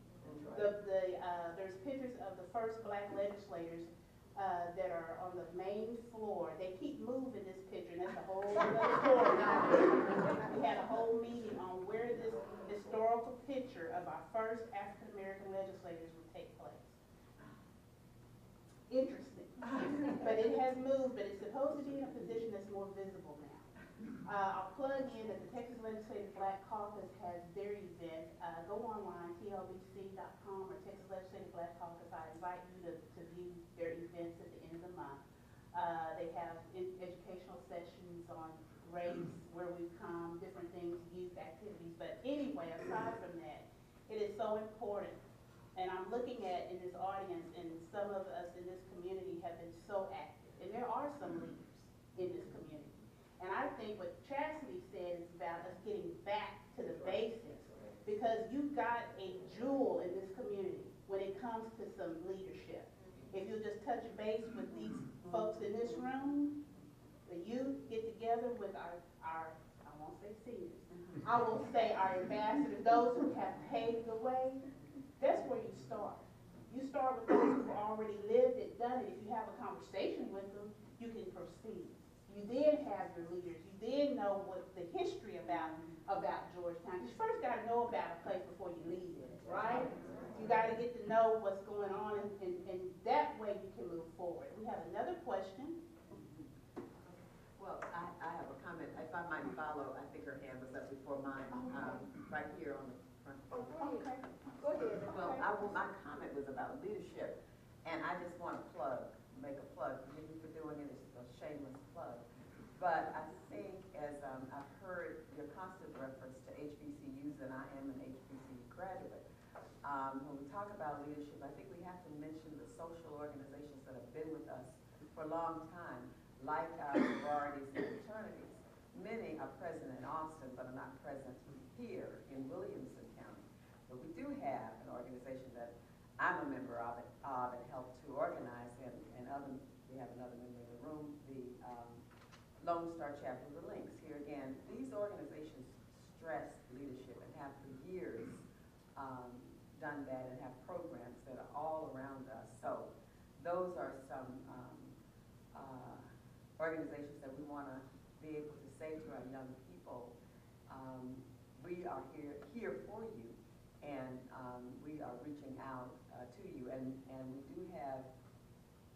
There's pictures of the first black legislators that are on the main floor. They keep moving this picture, and that's a whole other story. We had a whole meeting on where this historical picture of our first African American legislators would take place. Interesting. But it has moved, but it's supposed to be in a position that's more visible now. I'll plug in that the Texas Legislative Black Caucus has their event. Go online, tlbc.com or Texas Legislative Black Caucus. I invite you to view their events at the end of the month. They have educational sessions on race, where we've come, different things, youth activities. But anyway, aside from that, it is so important. And I'm looking at in this audience, and some of us in this community have been so active. And there are some leaders in this community. And I think what Chasity said is about us getting back to the basics, because you've got a jewel in this community when it comes to some leadership. If you'll just touch base with these folks in this room, the youth get together with our I won't say seniors, I will say our ambassadors, those who have paved the way. That's where you start. You start with those who already live done it, if you have a conversation with them, you can proceed. You then have your leaders. You then know what the history about Georgetown. You first got to know about a place before you leave it, right? You got to get to know what's going on, and that way you can move forward. We have another question. Well, I have a comment. If I might follow, I think her hand was up before mine, right here on the front. Okay. Go ahead. Well, my comment was about leadership, and I just want to make a plug. Forgive me for doing it. It's a shameless plug. But I think as I've heard your constant reference to HBCUs, and I am an HBCU graduate, when we talk about leadership, I think we have to mention the social organizations that have been with us for a long time, like our sororities and fraternities. Many are present in Austin, but are not present here in Williamson County. But we do have an organization that I'm a member of and helped to organize, and we have another member in the room, the Lone Star Chapter of the Links. Here again, these organizations stress leadership and have for years done that and have programs that are all around us. So those are some organizations that we want to be able to say to our young people, we are here for you, and we are reaching out to you. And we do have,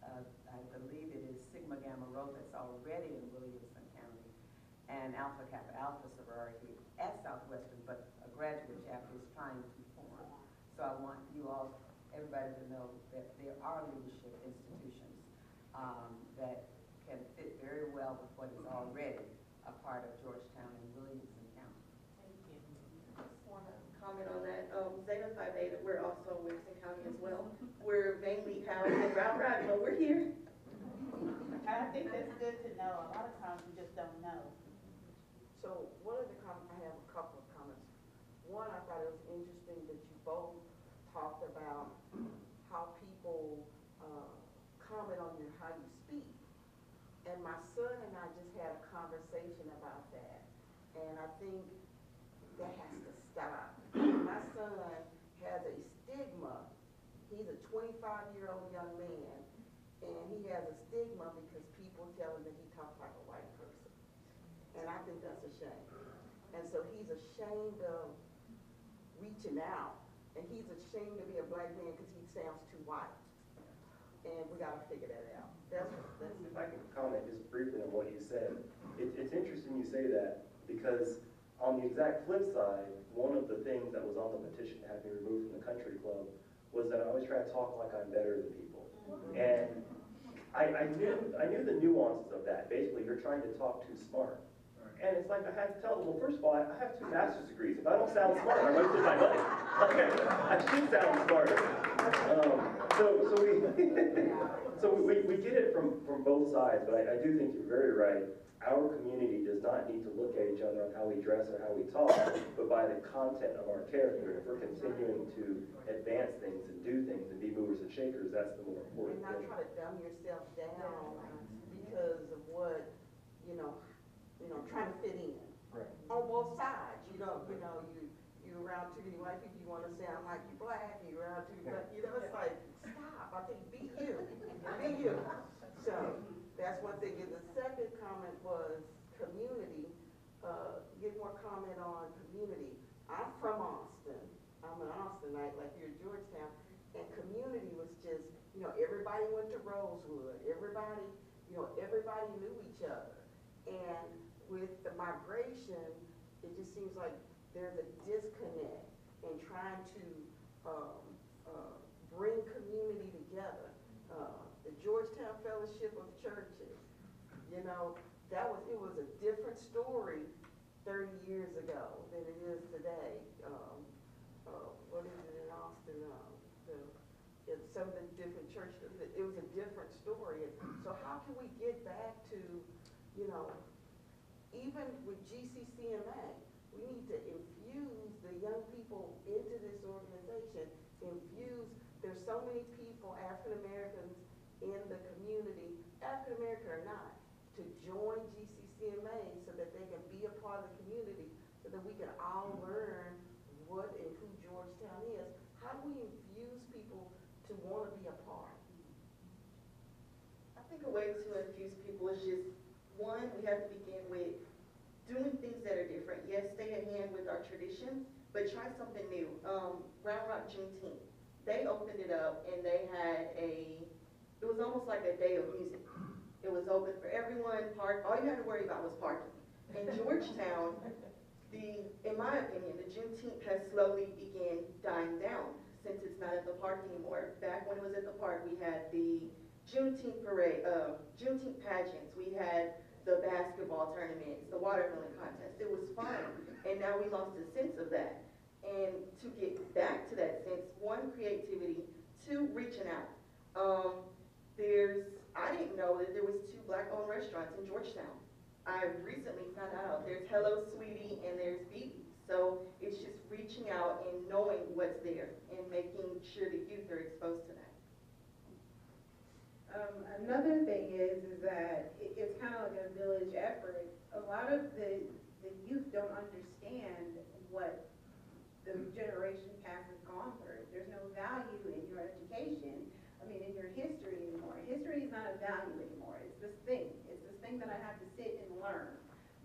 I believe it is Sigma Gamma Rho that's already in Williamson County, and Alpha Kappa Alpha sorority at Southwestern, but a graduate chapter is trying to form. So I want you all, everybody to know that there are leadership institutions that can fit very well with what is already a part of Georgetown and Williamson County. Thank you. I just want to comment on that. Zeta Phi Beta, we're also in Williamson County as well. We're mainly housed in Route Rock, but we're here. I think that's good to know. A lot of times we just don't know. So one of the I have a couple of comments. One, I thought it was interesting that you both talked about how people comment on how you speak. And my son and I just had a conversation about that. And I think that has to stop. My son has a stigma. He's a 25-year-old young man, and he has a stigma because people tell him that he talks like a white person. And I think that's a shame. And so he's ashamed of reaching out, and he's ashamed to be a black man because he sounds too white. And we got to figure that out. If I can comment just briefly on what you said, it's interesting you say that, because on the exact flip side, one of the things that was on the petition to have me removed from the country club was that I always try to talk like I'm better than people. And I knew the nuances of that. Basically, you're trying to talk too smart. And it's like I had to tell them, well, first of all, I have 2 master's degrees. If I don't sound smart, I'm wasting my money. I should sound smarter. So we get it from both sides, but I do think you're very right. Our community does not need to look at each other on how we dress or how we talk, but by the content of our character. If we're continuing to advance things and do things and be movers and shakers, that's the more important And not thing. try to dumb yourself down because of what, trying to fit in. Right. On both sides, you around too many white people, you want to sound like you're black, you around too many black, it's like, stop, I think, be you, be you. So, that's one thing. And the second comment was community, get more comment on community. I'm from Austin, I'm an Austinite, like you're at Georgetown, and community was just, everybody went to Rosewood, everybody knew each other. And with the migration, it just seems like there's a disconnect in trying to bring community together. The Georgetown Fellowship of Churches, it was a different story 30 years ago than it is today. What is it in Austin? Some of the different churches, it was a different story. So how can we get back to, even with GCCMA, we need to infuse the young people into this organization, there's so many people, African Americans in the community, African American or not, to join GCCMA so that they can be a part of the community, so that we can all learn what and who Georgetown is. How do we infuse people to want to be a part? think a way to infuse people is just, one, we have to begin with doing things that are different. Yes, stay at hand with our traditions, but try something new. Round Rock Juneteenth, they opened it up and they had it was almost like a day of music. It was open for everyone, all you had to worry about was parking. In Georgetown, in my opinion, the Juneteenth has slowly began dying down since it's not at the park anymore. Back when it was at the park, we had the Juneteenth parade, Juneteenth pageants, we had the basketball tournaments, the watermelon contest. It was fun, and now we lost a sense of that. And to get back to that sense, one, creativity, two, reaching out. I didn't know that there was 2 Black-owned restaurants in Georgetown. I recently found out there's Hello Sweetie and there's BB. So it's just reaching out and knowing what's there and making sure the youth are exposed to that. Another thing is that it's kind of like a village effort. A lot of the youth don't understand what the generation past has gone through. There's no value in your education, in your history anymore. History is not a value anymore. It's this thing that I have to sit and learn.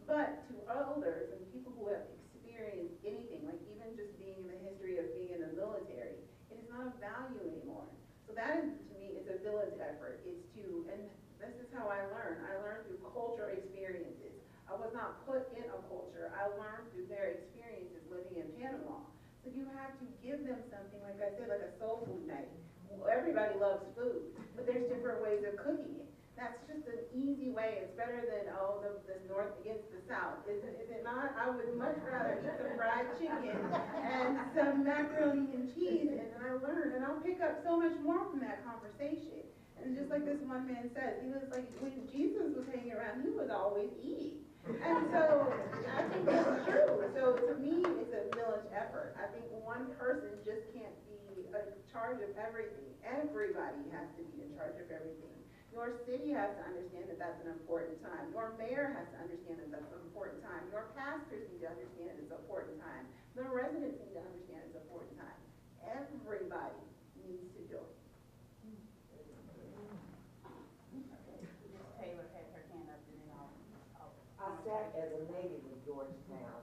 But to elders and people who have experienced anything, like even just being in the history of being in the military, it is not a value anymore. So that is, to me, is a village effort. And this is how I learn. I learned through cultural experiences. I was not put in a culture. I learned through their experiences living in Panama. So you have to give them something, like I said, like a soul food night. Everybody loves food, but there's different ways of cooking it. That's just an easy way. It's better than, the North against the South. Is it not? I would much rather eat some fried chicken and some macaroni and cheese, and then I learn, and I'll pick up so much more from that conversation. And just like this one man says, he was like, when Jesus was hanging around, he was always eating. And so I think that's true. So to me, it's a village effort. I think one person just can't be in charge of everything. Everybody has to be in charge of everything. Your city has to understand that that's an important time. Your mayor has to understand that that's an important time. Your pastors need to understand that it's an important time. The residents need to understand it's an important time. Everybody needs to do it. Taylor had her hand up, and then I'll I sat as a native of Georgetown,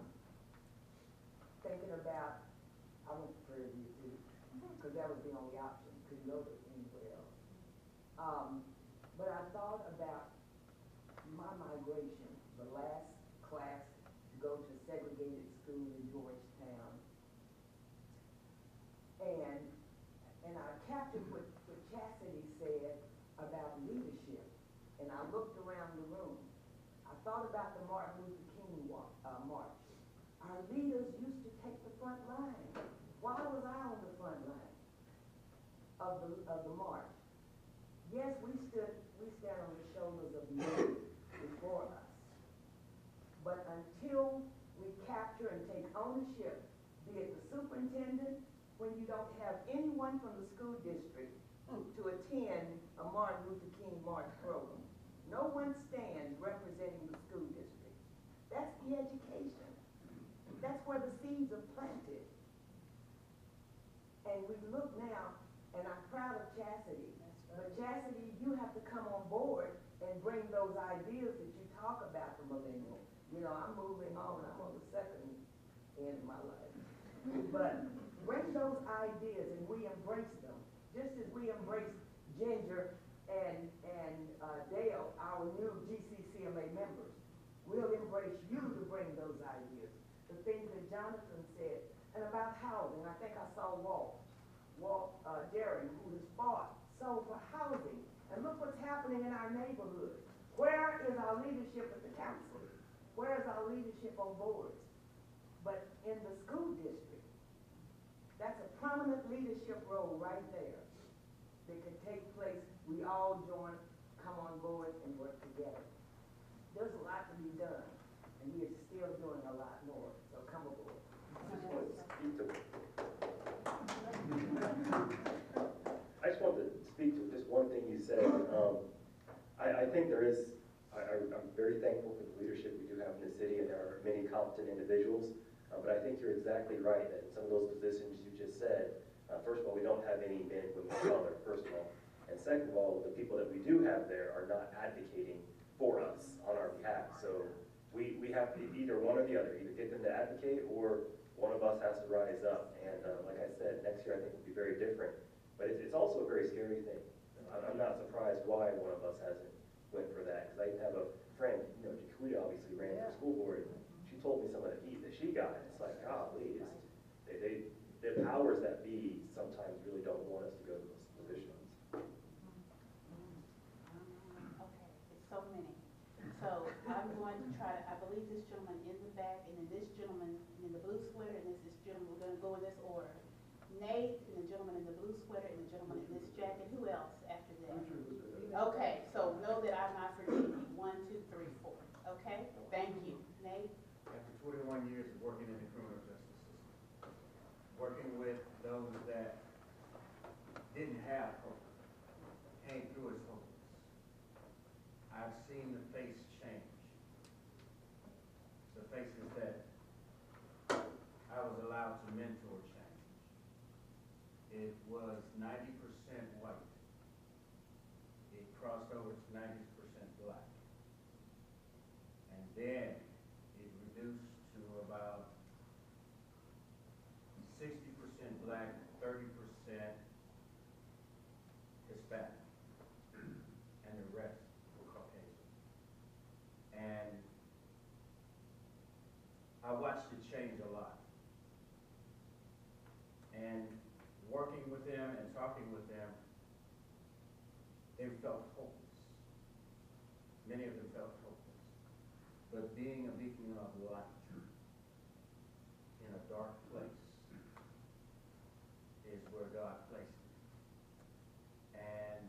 thinking about, I went to Prairie View too, because that was the only option, couldn't go to anywhere else. But I thought about my migration, the last class to go to segregated school in Georgetown. And I captured what Chasity said about leadership, and I looked around the room. I thought about the Martin Luther King march. Our leaders used to take the front line. Why was I on the front line of the march? Yes, we stand on the shoulders of men before us. But until we capture and take ownership, be it the superintendent, when you don't have anyone from the school district to attend a Martin Luther King march program, no one stands representing the school district. That's the education. That's where the seeds are planted. And we look now, and I'm proud of Chasity. But Chasity, you have to come on board and bring those ideas that you talk about for millennial. I'm moving on. I'm on the second end of my life. But bring those ideas and we embrace them, just as we embrace Ginger and Dale, our new GCCMA members. We'll embrace you to bring those ideas. The things that Jonathan said, and about housing. I think I saw Walt Derry, who has fought so for housing. And look what's happening in our neighborhood. Where is our leadership at the council? Where is our leadership on boards? But in the school district, that's a prominent leadership role right there that can take place. We all join, come on board, and work together. There's a lot to be done, and we are still doing a lot more, so come aboard. I just wanted to speak to just one thing you said. I think I'm very thankful for the leadership we do have in the city, and there are many competent individuals. But I think you're exactly right that some of those positions you just said, first of all, we don't have any men, women, of color, first of all. And second of all, the people that we do have there are not advocating for us on our behalf. So we have to either one or the other, either get them to advocate or one of us has to rise up. And like I said, next year I think will be very different. But it's also a very scary thing. I'm not surprised why one of us hasn't went for that. Because I have a friend, you know, Jaquita obviously ran for school board. She told me some of the heat that she got. It's like, golly, the powers that be sometimes really don't want us to go to those positions. Okay, it's so many. So I'm going to try to, I believe this gentleman in the back, and then this gentleman in the blue sweater, and this gentleman, we're gonna go in this order. Nate, and the gentleman in the blue sweater, and the gentleman in this jacket. Who else after that? Okay, so know that I'm not forgetting you. 1, 2, 3, 4. Okay, thank you. Nate? After 21 years of working in the criminal justice system, working with those that didn't have hope, came through as hopeless, I've seen the face change. The faces that I was allowed to mentor change. It was 90% white. It crossed over to 90% black. And then it reduced to about 60% black, 30% Hispanic, and the rest were Caucasian. And I watched it change a lot. And working with them and talking with them, they felt hopeless. Many of them felt hopeless. But being a beacon of light in a dark place is where God placed me. And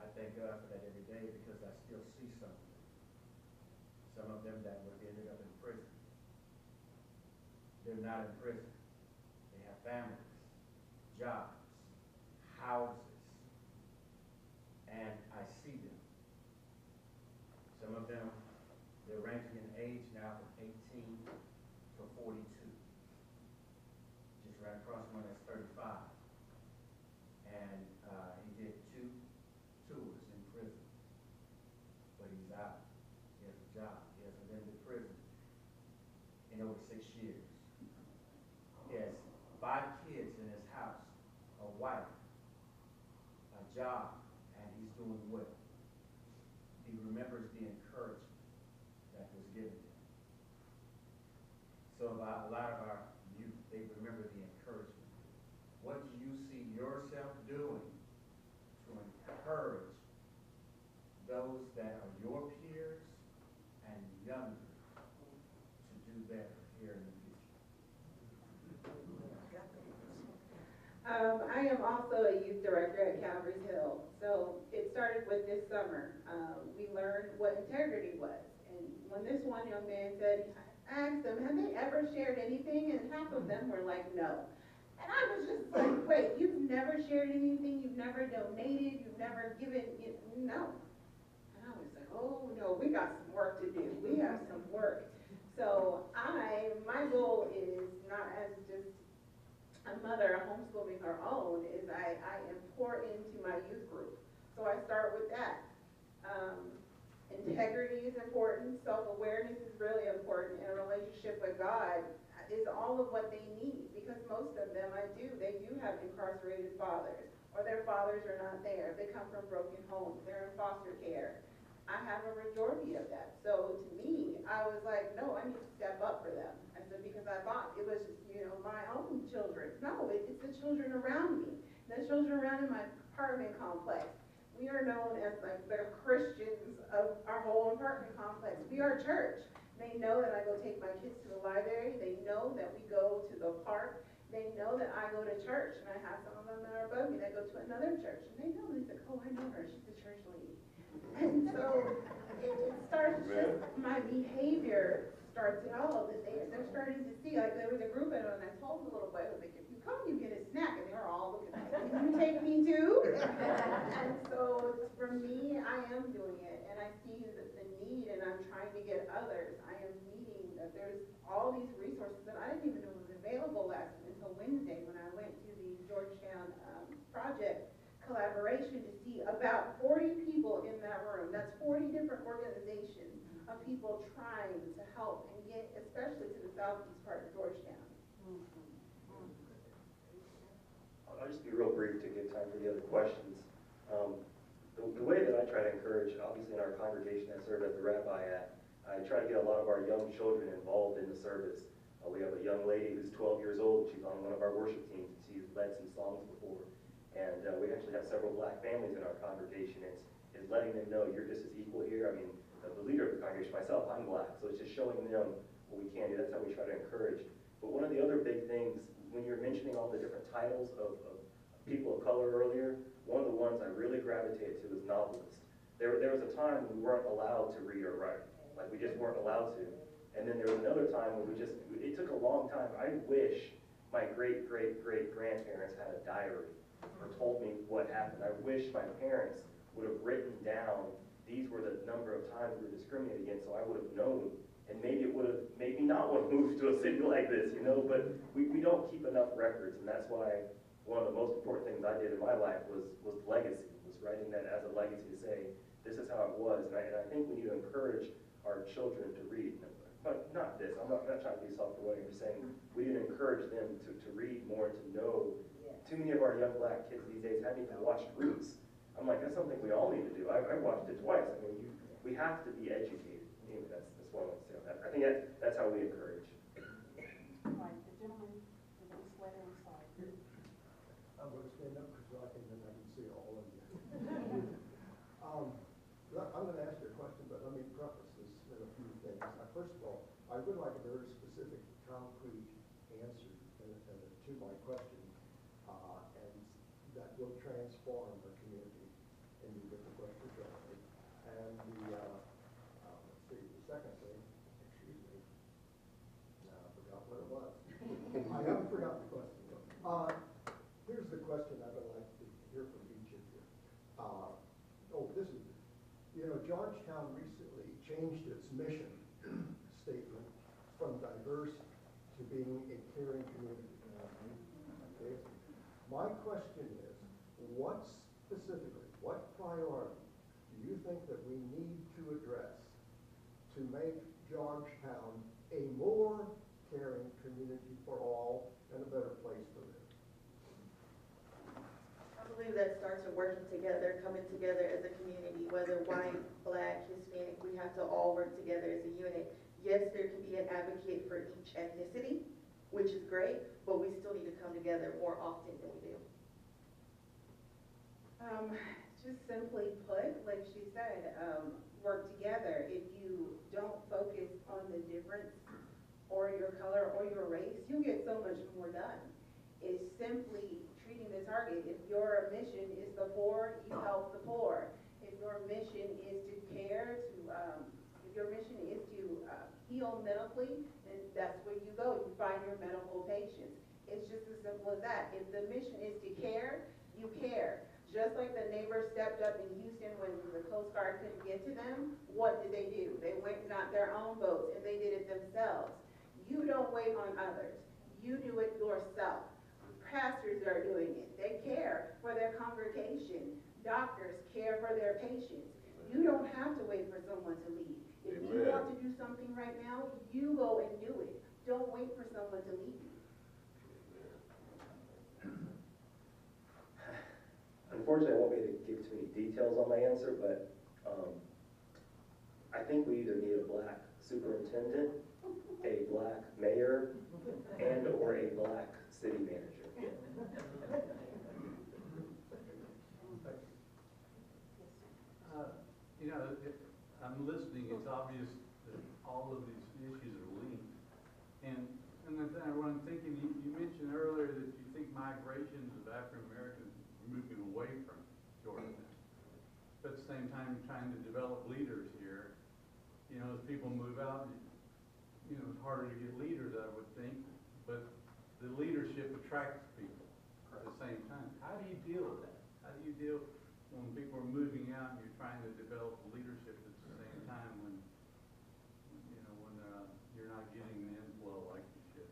I thank God for that every day because I still see some of them. Some of them that would ended up in prison. They're not in prison. They have families, jobs, houses, and I see them. Some of them, they're ranging in age now from 18 to 42. Just ran across one that's 35. And he did 2 tours in prison. But he's out. He has a job. He hasn't been to prison in over 6 years. He has 5 kids in his house, a wife, a job, and he's doing well. He remembers the encouragement that was given to him. So a lot of our youth, they remember the encouragement. What do you see yourself doing to encourage those that are your peers and younger to do better here in the future? I am also a youth director at Calvary's Hill. So it started with this summer. We learned what integrity was. And when this one young man said, I asked them, have they ever shared anything? And half of them were like, no. And I was just like, wait, you've never shared anything? You've never donated? You've never given? No. And I was like, oh no, we got some work to do. We have some work. So my goal is not as just a mother homeschooling her own, is I pour into my youth group. So I start with that. Integrity is important. Self-awareness is really important. And a relationship with God is all of what they need, because most of them, they do have incarcerated fathers, or their fathers are not there. They come from broken homes. They're in foster care. I have a majority of that. So to me, I was like, no, I need to step up for them. I said, because I thought it was just, my own children. No, it's the children around me. The children around in my apartment complex. We are known as like the Christians of our whole apartment complex. We are church. They know that I go take my kids to the library. They know that we go to the park. They know that I go to church. And I have some of them that are above me that go to another church. And they know. They say, oh, I know her. She's a church lady. And so it starts just, my behavior starts it all. That they're starting to see, like there was a group, and I told the little boy, I was like, if you come, you get a snack. And they were all looking at me, can you take me too? And so for me, I am doing it. And I see the need, and I'm trying to get others. I am meeting that there's all these resources that I didn't even know was available until Wednesday when I went to the Georgetown project collaboration to see about 40 people in that room. That's 40 different organizations of people trying to help and get, especially to the southeast part of Georgetown. I'll just be real brief to give time for the other questions. The way that I try to encourage, obviously in our congregation I serve as the rabbi at, I try to get a lot of our young children involved in the service. We have a young lady who's 12 years old. She's on one of our worship teams, and she's led some songs before. And we actually have several black families in our congregation. It's letting them know you're just as equal here. I mean, the leader of the congregation, myself, I'm black, so it's just showing them what we can do. That's how we try to encourage. But one of the other big things, when you're mentioning all the different titles of people of color earlier, one of the ones I really gravitated to is novelist. There was a time when we weren't allowed to read or write. Like, we just weren't allowed to. And then there was another time when it took a long time. I wish my great-great-great-grandparents had a diary or told me what happened. I wish my parents would have written down, these were the number of times we were discriminated against, so I would have known. And maybe it would have made me not want to move to a city like this, you know, but we don't keep enough records, and that's why one of the most important things I did in my life was legacy, was writing that as a legacy to say, this is how it was. And I think we need to encourage our children to read. But not this, I'm not trying to be self-promoting, I'm just saying we need to encourage them to read more, to know. Too many of our young black kids these days haven't even watched Roots. I'm like, that's something we all need to do. I watched it twice. I mean, we have to be educated. Anyway, that's what I want to say on that. I think that's how we encourage. All right, the gentleman with the sweater and sorry. I'm going to stand up because I can see all of you. I'm going to ask you a question, but let me preface this with a few things. First of all, I would like a very specific, concrete answer to my question, and that will transform the community. And you get the question correctly. And let's see, the second thing, excuse me, now I forgot what it was. I haven't forgotten the question. Here's the question I would like to hear from each of you. Georgetown recently changed its mission statement from diverse to being a caring community. Okay? My question is, what specifically, what priority do you think that we need to address to make Georgetown a more caring community for all and a better place to live? I believe that starts with working together, coming together as a community, whether white, black, Hispanic, we have to all work together as a unit. Yes, there can be an advocate for each ethnicity, which is great, but we still need to come together more often than we do. Just simply put, like she said, work together. If you don't focus on the difference or your color or your race, you get so much more done. It's simply treating the target. If your mission is the poor, you help the poor. If your mission is to care, if your mission is to heal medically, then that's where you go. You find your medical patients. It's just as simple as that. If the mission is to care, you care. Just like the neighbors stepped up in Houston when the Coast Guard couldn't get to them, what did they do? They went and got their own boats, and they did it themselves. You don't wait on others. You do it yourself. Pastors are doing it. They care for their congregation. Doctors care for their patients. You don't have to wait for someone to lead. If you want to do something right now, you go and do it. Don't wait for someone to lead you. Unfortunately, I won't be able to give too many details on my answer, but I think we either need a black superintendent, a black mayor, and or a black city manager. I'm listening. It's obvious that all of these issues are linked. And what I'm thinking, you mentioned earlier that you think migrations of African Americans are moving away from Georgetown. But at the same time, trying to develop leaders here. You know, as people move out, you know, it's harder to get leaders, I would think. But the leadership attracts people at the same time. How do you deal with that? How do you deal when people are moving out and you're trying to develop leadership at the same time when you're not getting the inflow like you should?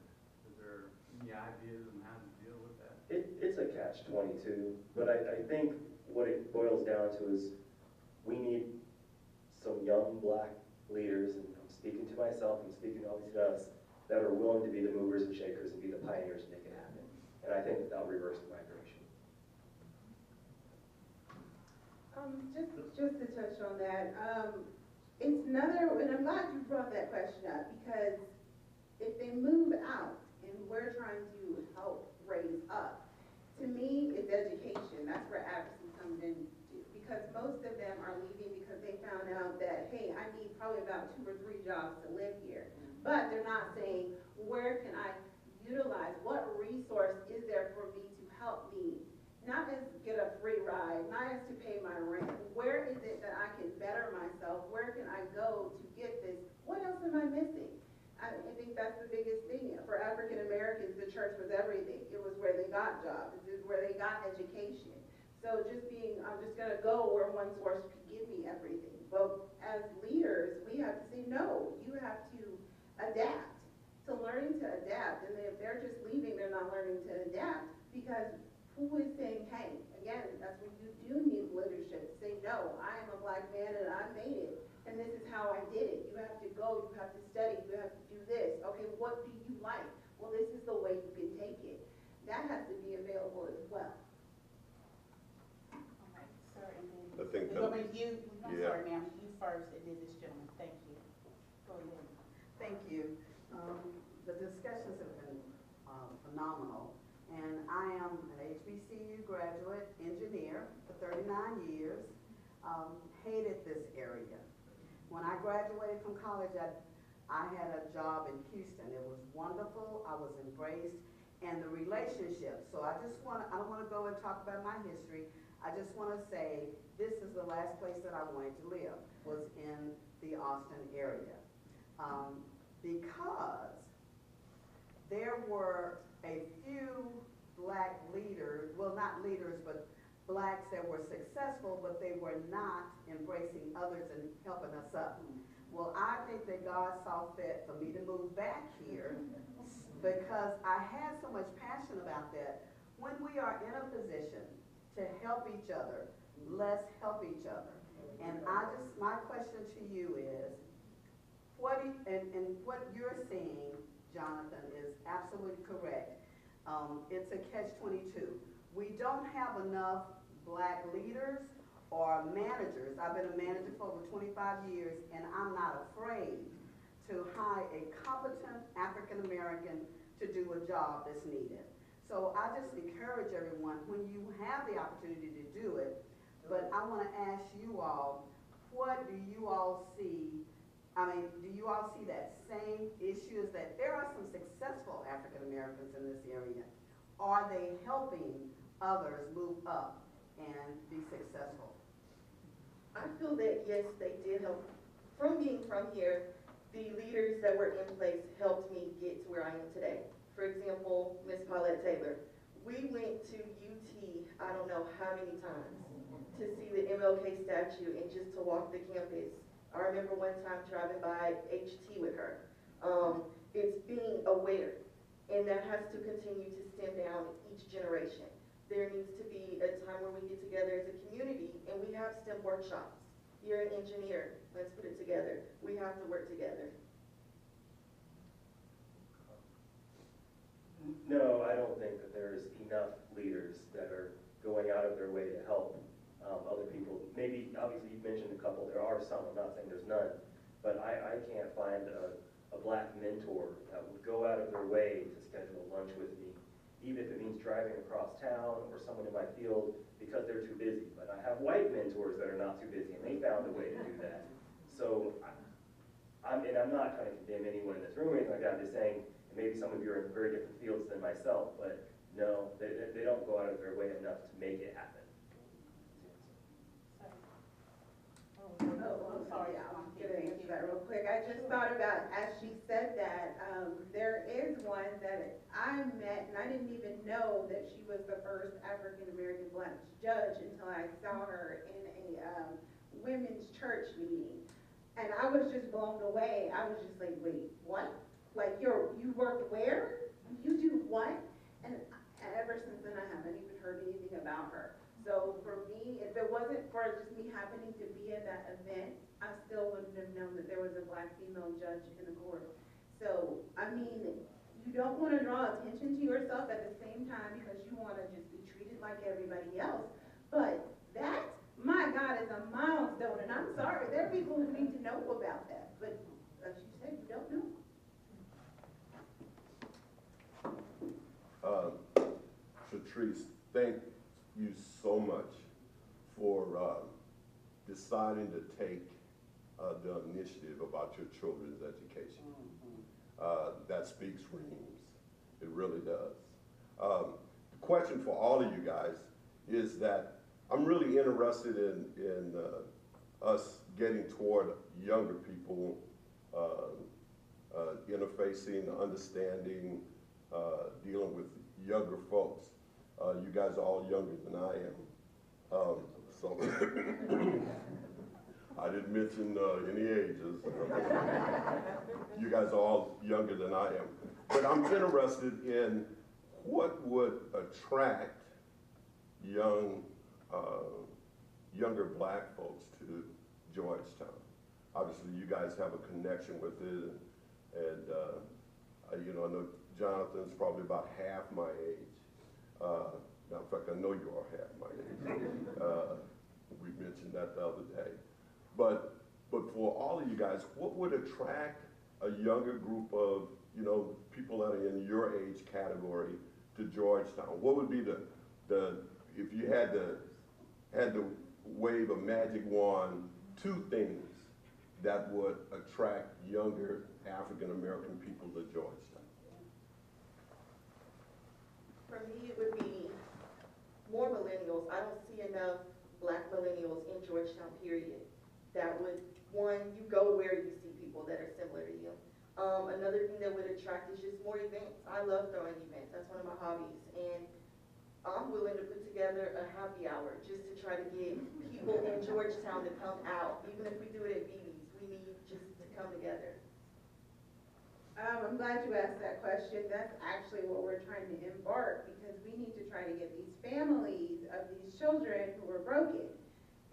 Is there any ideas on how to deal with that? It's a catch-22, but I think what it boils down to is we need some young black leaders, and I'm speaking to myself, I'm speaking obviously to us, that are willing to be the movers and shakers and be the pioneers to make it happen. And I think that that'll reverse the migration. Just to touch on that, it's another, and I'm glad you brought that question up, because if they move out and we're trying to help raise up, to me, it's education. That's where advocacy comes in, because most of them are leaving because they found out that, hey, I need probably about 2 or 3 jobs to live here. But they're not saying, where can I utilize, what resource is there for me to help me? Not as get a free ride, not as to pay my rent. Where is it that I can better myself? Where can I go to get this? What else am I missing? I think that's the biggest thing. For African Americans, the church was everything. It was where they got jobs. It was where they got education. So just being, I'm just going to go where one source could give me everything. But as leaders, we have to say, no, you have to adapt. To learning to adapt. And if they're just leaving, they're not learning to adapt, because who is saying, hey, again, that's when you do need leadership. Say, no, I am a black man and I made it. And this is how I did it. You have to go, you have to study, you have to do this. Okay, what do you like? Well, this is the way you can take it. That has to be available as well. All right, sir, and then. I think I'm yeah. sorry, ma'am, you first, and then this gentleman. Thank you. Go ahead. Thank you. The discussions have been phenomenal. And I am an HBCU graduate engineer for 39 years. Hated this area. When I graduated from college, I had a job in Houston. It was wonderful. I was embraced. And the relationship. So I don't want to go and talk about my history. I just want to say this is the last place that I wanted to live, was in the Austin area. Because there were a few black leaders, well, not leaders, but blacks that were successful, but they were not embracing others and helping us up. Well, I think that God saw fit for me to move back here because I had so much passion about that. When we are in a position to help each other, let's help each other. And my question to you is, what you're seeing, Jonathan, is absolutely correct. It's a catch-22. We don't have enough black leaders or managers. I've been a manager for over 25 years, and I'm not afraid to hire a competent African American to do a job that's needed. So I just encourage everyone, when you have the opportunity to do it, but I want to ask you all, what do you all see? Do you all see that same issues, that there are some successful African Americans in this area? Are they helping others move up and be successful? I feel that, yes, they did help. From being from here, the leaders that were in place helped me get to where I am today. For example, Ms. Paulette Taylor. We went to UT, I don't know how many times, to see the MLK statue and just to walk the campus. I remember one time driving by HT with her. It's being aware, and that has to continue to stem down each generation. There needs to be a time where we get together as a community and we have STEM workshops. You're an engineer, let's put it together. We have to work together. No, I don't think that there's enough leaders that are going out of their way to help other people. Maybe, obviously, you've mentioned a couple. There are some. I'm not saying there's none. But I can't find a black mentor that would go out of their way to schedule lunch with me, even if it means driving across town or someone in my field because they're too busy. But I have white mentors that are not too busy, and they found a way to do that. So, I'm not trying to condemn anyone in this room or anything like that. I'm just saying, and maybe some of you are in very different fields than myself, but no, they don't go out of their way enough to make it happen. I'm sorry. Yeah, I'm gonna answer that real quick. I just thought about, as she said that, there is one that I met, and I didn't even know that she was the first African-American black judge until I saw her in a women's church meeting. And I was just blown away. I was just like, wait, what? Like, you work where? You do what? And ever since then, I haven't even heard anything about her. So for me, if it wasn't for just me happening to be at that event, I still wouldn't have known that there was a black female judge in the court. So, I mean, you don't want to draw attention to yourself at the same time because you want to just be treated like everybody else. But that, my God, is a milestone, and I'm sorry, there are people who need to know about that. But as you said, you don't know. Patrice, thank you so much for deciding to take the initiative about your children's education. That speaks reams. It really does. The question for all of you guys is that I'm really interested in us getting toward younger people, interfacing, understanding, dealing with younger folks. You guys are all younger than I am. So I didn't mention any ages. You guys are all younger than I am. But I'm interested in what would attract younger black folks to Georgetown. Obviously, you guys have a connection with it, and you know, I know Jonathan's probably about half my age. Now, in fact, I know you are half my age. We mentioned that the other day. But for all of you guys, what would attract a younger group of, you know, people that are in your age category to Georgetown? What would be the if you had to wave a magic wand, 2 things that would attract younger African American people to Georgetown? For me, it would be more millennials. I don't see enough black millennials in Georgetown, period. That would, one, you go where you see people that are similar to you. Another thing that would attract is just more events. I love throwing events. That's one of my hobbies. And I'm willing to put together a happy hour just to try to get people in Georgetown to come out. Even if we do it at BB's, we need just to come together. I'm glad you asked that question. That's actually what we're trying to embark, because we need to try to get these families of these children who are broken.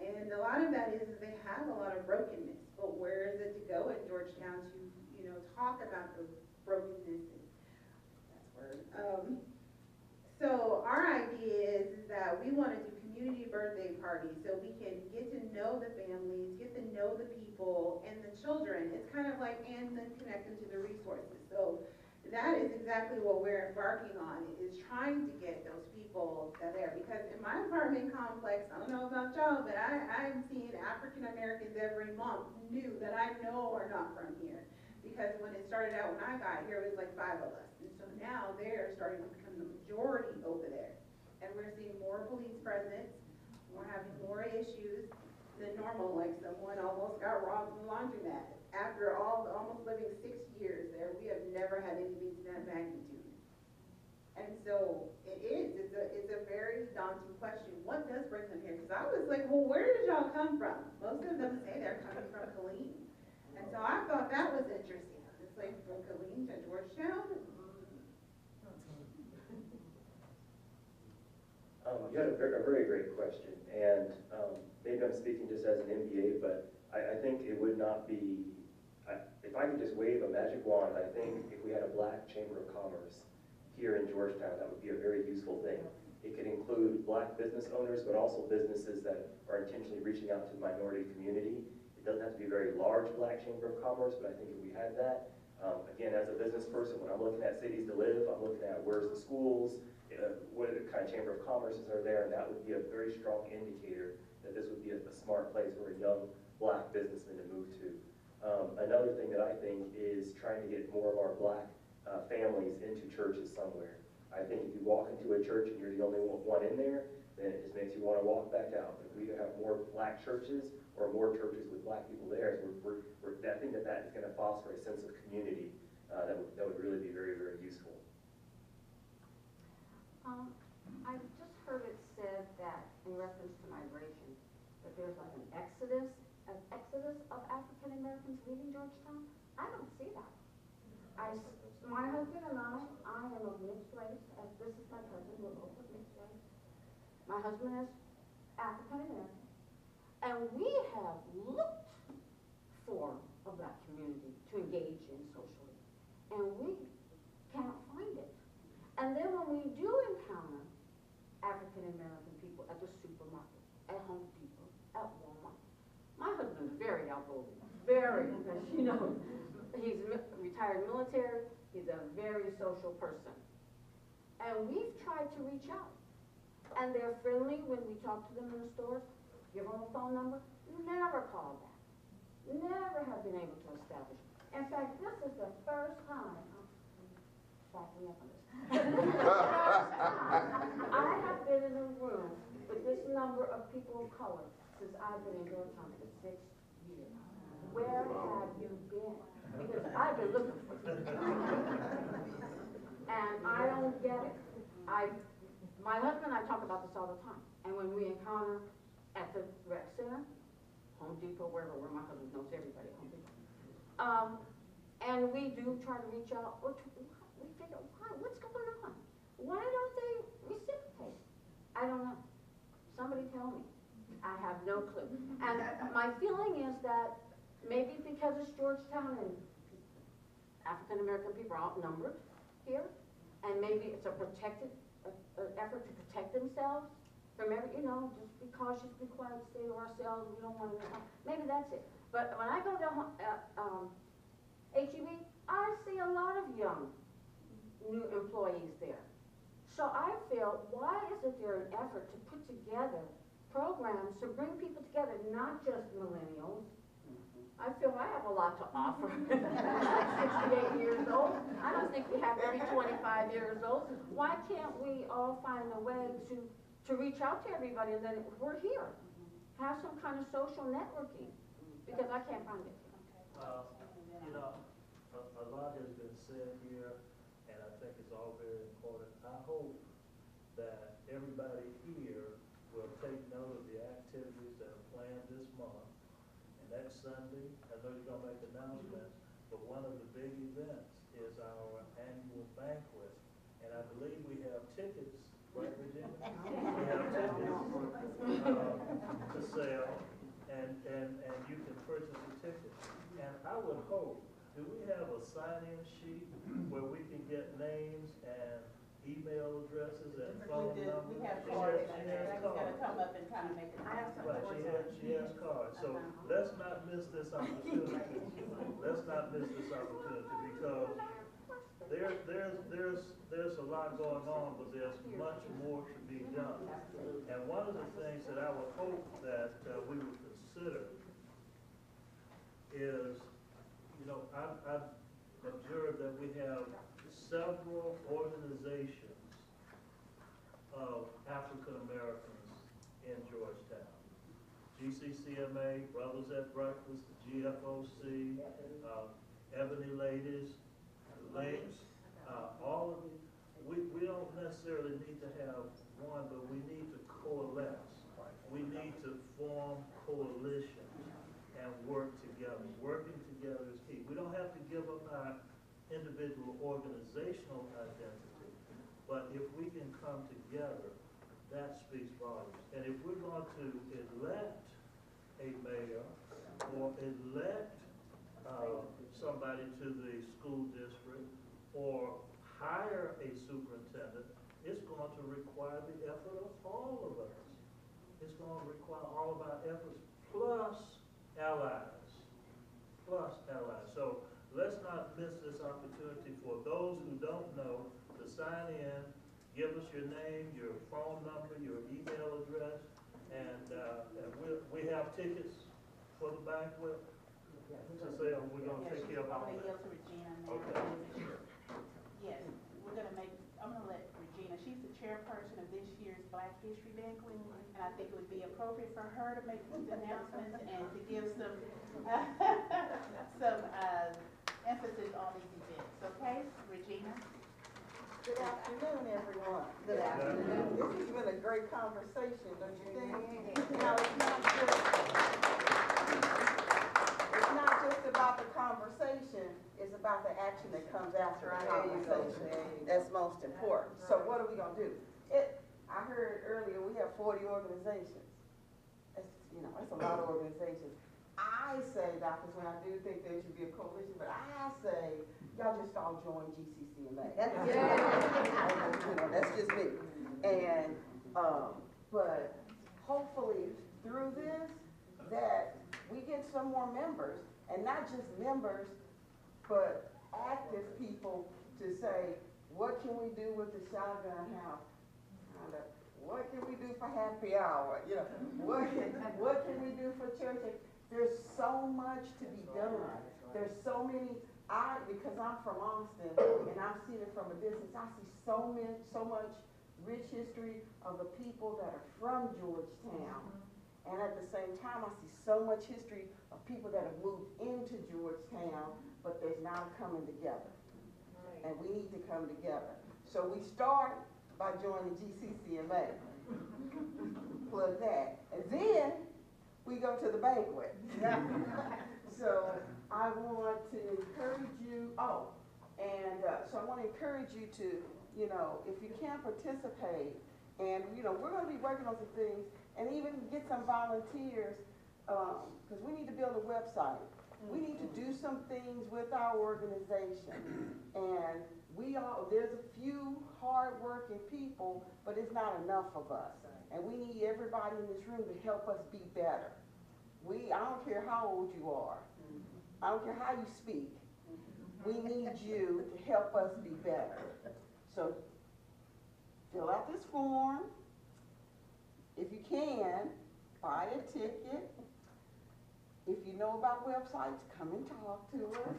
And a lot of that is they have a lot of brokenness, but where is it to go in Georgetown to, you know, talk about those brokennesses? That's word. So our idea is that we want to do community birthday parties so we can get to know the families, get to know the people and the children. It's kind of like, and then connect them to the resources. So that is exactly what we're embarking on, is trying to get those people that are there. Because in my apartment complex, I don't know about y'all, but I'm seeing African Americans every month new that I know are not from here. Because when it started out, when I got here, it was like 5 of us. And so now they're starting to become the majority over there. And we're seeing more police presence. We're having more issues than normal, like someone almost got robbed in the laundromat. After almost living 6 years there, we have never had anything to that magnitude. And so it's a very daunting question. What does bring them here? Because I was like, well, where did y'all come from? Most of them say they're coming from Killeen. And so I thought that was interesting. It's like from Killeen to Georgetown. You had a very great question, and maybe I'm speaking just as an MBA, but I think it would not be, if I could just wave a magic wand, I think if we had a black chamber of commerce here in Georgetown, that would be a very useful thing. It could include black business owners, but also businesses that are intentionally reaching out to the minority community. It doesn't have to be a very large black chamber of commerce, but I think if we had that, again, as a business person, when I'm looking at cities to live, I'm looking at where's the schools, what kind of chamber of commerces are there, and that would be a very strong indicator that this would be a smart place for a young black businessman to move to. Another thing that I think is trying to get more of our black families into churches somewhere. I think if you walk into a church and you're the only one in there, then it just makes you want to walk back out. If we have more black churches or more churches with black people there, I think that is going to foster a sense of community that would really be very useful. I've just heard it said that, in reference to migration, that there's like an exodus of African Americans leaving Georgetown. I don't see that. My husband and I am of mixed race, as this is my cousin, we're both of mixed race. My husband is African American, and we have looked for a black community to engage in socially, and we can't find it. And then when we do encounter African American people at the supermarket, at Home Depot, at Walmart, my husband is very outgoing, very, you know, he's retired military, he's a very social person. And we've tried to reach out. And they're friendly when we talk to them in the stores, give them a phone number, never call back. Never have been able to establish. In fact, this is the first time, back me up on this. I have been in a room with this number of people of color since I've been in Georgetown for 6 years. Where have you been? Because I've been looking for you. And I don't get it. My husband and I talk about this all the time. And when we encounter at the rec center, Home Depot, wherever, where my husband knows everybody at Home Depot. And we do try to reach out. We figure, what's going on? Why don't they reciprocate? I don't know. Somebody tell me. I have no clue. And my feeling is that maybe because it's Georgetown and African American people are outnumbered here, and maybe it's a protected effort to protect themselves from every, you know, just be cautious, be quiet, stay to ourselves, we don't want to, maybe that's it. But when I go to HEB, I see a lot of young new employees there. So I feel, why isn't there an effort to put together programs to bring people together, not just millennials? I feel I have a lot to offer. I'm 68 years old. I don't think we have to be 25 years old. Why can't we all find a way to reach out to everybody, and then we're here. Have some kind of social networking, because I can't find it. You know, a lot has been said here, and I think it's all very important. I hope that everybody here will take note of the activities that are planned this month. Next Sunday, I know you're going to make announcements, but one of the big events is our annual banquet. And I believe we have tickets, right, Virginia? We have tickets to sell, and you can purchase a ticket. And I would hope, do we have a sign-in sheet where we can get names and email addresses and phone numbers? We have cards, and Greg's gonna come up and kind of make it. Right, she has cards. So let's not miss this opportunity. Let's not miss this opportunity, because there's a lot going on, but there's much more to be done. And one of the things that I would hope that we would consider is, you know, I've observed that we have several organizations of African Americans in Georgetown. GCCMA, Brothers at Breakfast, the GFOC, Ebony Ladies, Links, all of it. We don't necessarily need to have one, but we need to coalesce. We need to form coalitions and work together. Working together is key. We don't have to give up our individual organizational identity, but if we can come together, that speaks volumes. And if we're going to elect a mayor or elect somebody to the school district or hire a superintendent, it's going to require the effort of all of us. It's going to require all of our efforts plus allies. So let's not miss this opportunity. For those who don't know, to sign in, give us your name, your phone number, your email address, and we have tickets for the banquet. To say we're going to take care of all that. I'm going to yield to Regina now. Okay. Yes, I'm going to let Regina, she's the chairperson of this year's Black History Banquet, and I think it would be appropriate for her to make these announcements and to give some emphasis on these events. Okay, Regina? Good afternoon, everyone. Good afternoon. This has been a great conversation, don't you think? Now, it's not just about the conversation, it's about the action that comes after the conversation. That's most important. So what are we gonna do? I heard earlier we have 40 organizations. it's a lot of organizations. I say, Dr. Swin, I do think there should be a coalition, but I say, y'all just all join GCCMA. That's that's just me. And, but hopefully through this, that we get some more members, and not just members, but active people to say, what can we do with the shotgun house? What can we do for happy hour? What can we do for church? There's so much to be done. There's so many, because I'm from Austin and I'm seeing it from a distance, I see so much rich history of the people that are from Georgetown. And at the same time, I see so much history of people that have moved into Georgetown, but there's not a coming together. And we need to come together. So we start by joining GCCMA. Plug that. And then we go to the banquet. So I want to encourage you, so I want to encourage you to, if you can participate, and, we're going to be working on some things, and even get some volunteers, because we need to build a website. We need to do some things with our organization. And there's a few hard-working people, but it's not enough of us. And we need everybody in this room to help us be better. I don't care how old you are. I don't care how you speak. We need you to help us be better. So fill out this form. If you can, buy a ticket. If you know about websites, come and talk to us.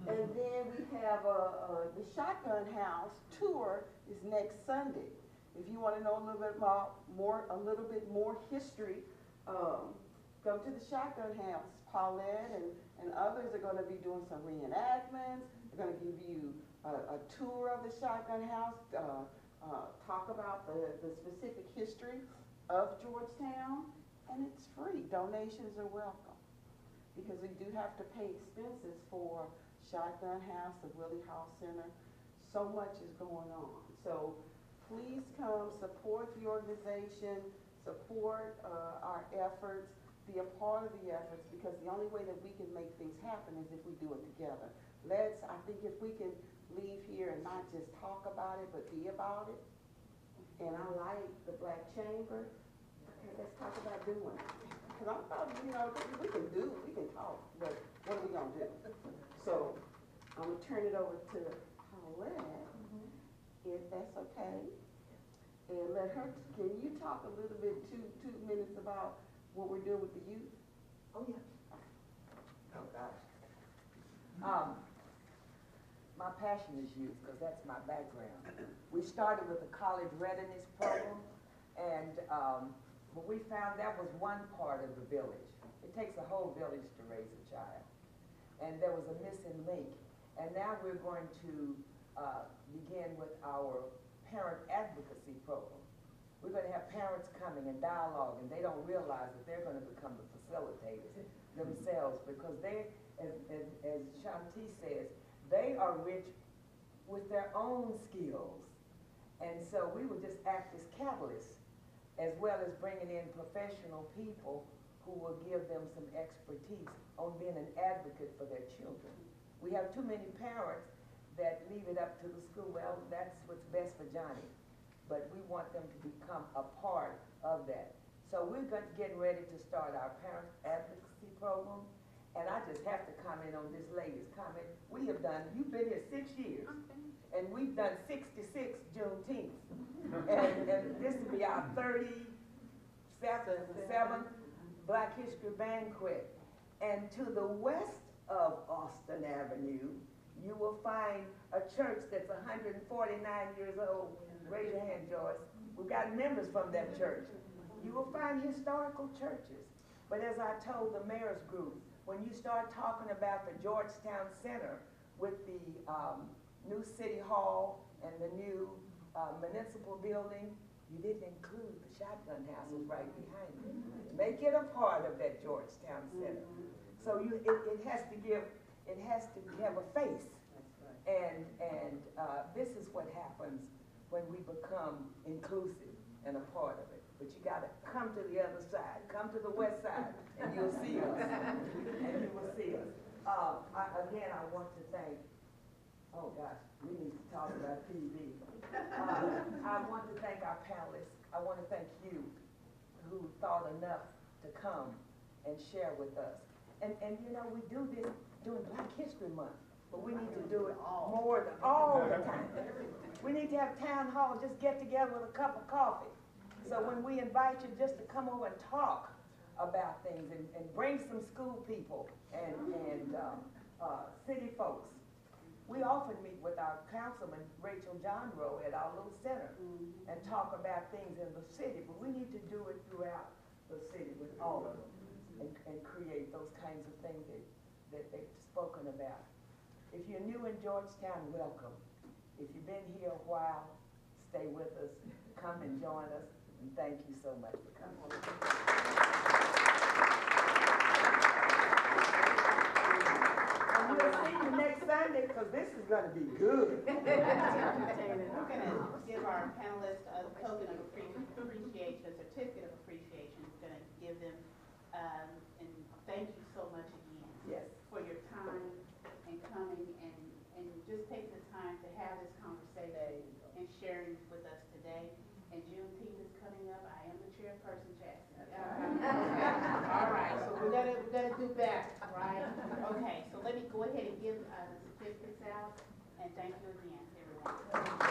And then we have the Shotgun House tour is next Sunday. If you want to know a little bit more history, come to the Shotgun House. Paulette and others are going to be doing some reenactments. They're going to give you a tour of the Shotgun House, talk about the specific history of Georgetown, and it's free. Donations are welcome, because we do have to pay expenses for Shotgun House, the Willie Hall Center. So much is going on. So please come support the organization, support our efforts, be a part of the efforts, because the only way that we can make things happen is if we do it together. I think if we can leave here and not just talk about it, but be about it. And I like the Black Chamber. Okay, let's talk about doing it. Because I'm about, we can talk, but what are we going to do? So I'm going to turn it over to Paulette, if that's okay. And can you talk a little bit, 2 minutes about what we're doing with the youth? Oh, yeah. Oh, gosh. My passion is youth, because that's my background. We started with the college readiness program, and but we found that was one part of the village. It takes a whole village to raise a child. And there was a missing link. And now we're going to begin with our parent advocacy program. We're going to have parents coming and dialogue, and they don't realize that they're going to become the facilitators themselves, because they, as Shantice says, they are rich with their own skills. And so we will just act as catalysts, as well as bringing in professional people who will give them some expertise on being an advocate for their children. We have too many parents that leave it up to the school. Well, that's what's best for Johnny. But we want them to become a part of that. So we're going to get ready to start our parent advocacy program. And I just have to comment on this latest comment. You've been here 6 years, and we've done 66 Juneteenth. And this will be our 37th Black History Banquet. And to the west of Austin Avenue, you will find a church that's 149 years old. Raise your hand, Joyce. We've got members from that church. You will find historical churches. But as I told the mayor's group, when you start talking about the Georgetown Center with the new City Hall and the new municipal building, you didn't include the Shotgun Houses right behind it. Make it a part of that Georgetown Center. So it has to have a face. And this is what happens when we become inclusive and a part of it. but you gotta come to the other side, come to the west side, and you'll see us. And you will see us. Again, I want to thank, oh gosh, we need to talk about TV. I want to thank our panelists. I want to thank you who thought enough to come and share with us. And you know, we do this during Black History Month, but we need to do it more than all the time. We need to have town hall, just get together with a cup of coffee. So when we invite you just to come over and talk about things and bring some school people and city folks. We often meet with our councilman, Rachel John Rowe, at our little center and talk about things in the city, but we need to do it throughout the city with all of them and create those kinds of things that they've spoken about. If you're new in Georgetown, welcome. If you've been here a while, stay with us, come and join us, and thank you so much for coming. And we'll see you next Sunday, because this is going to be good. We're going to give our panelists a token of appreciation, a certificate of appreciation. We're going to give them, and thank you so much again for your time and coming and just taking the time to have this conversation and sharing with us today. And Juneteenth is coming up. I am the chairperson, Chasity. All right, so we're gonna do better, right? Okay, so let me go ahead and give the certificates out, and thank you again, everyone.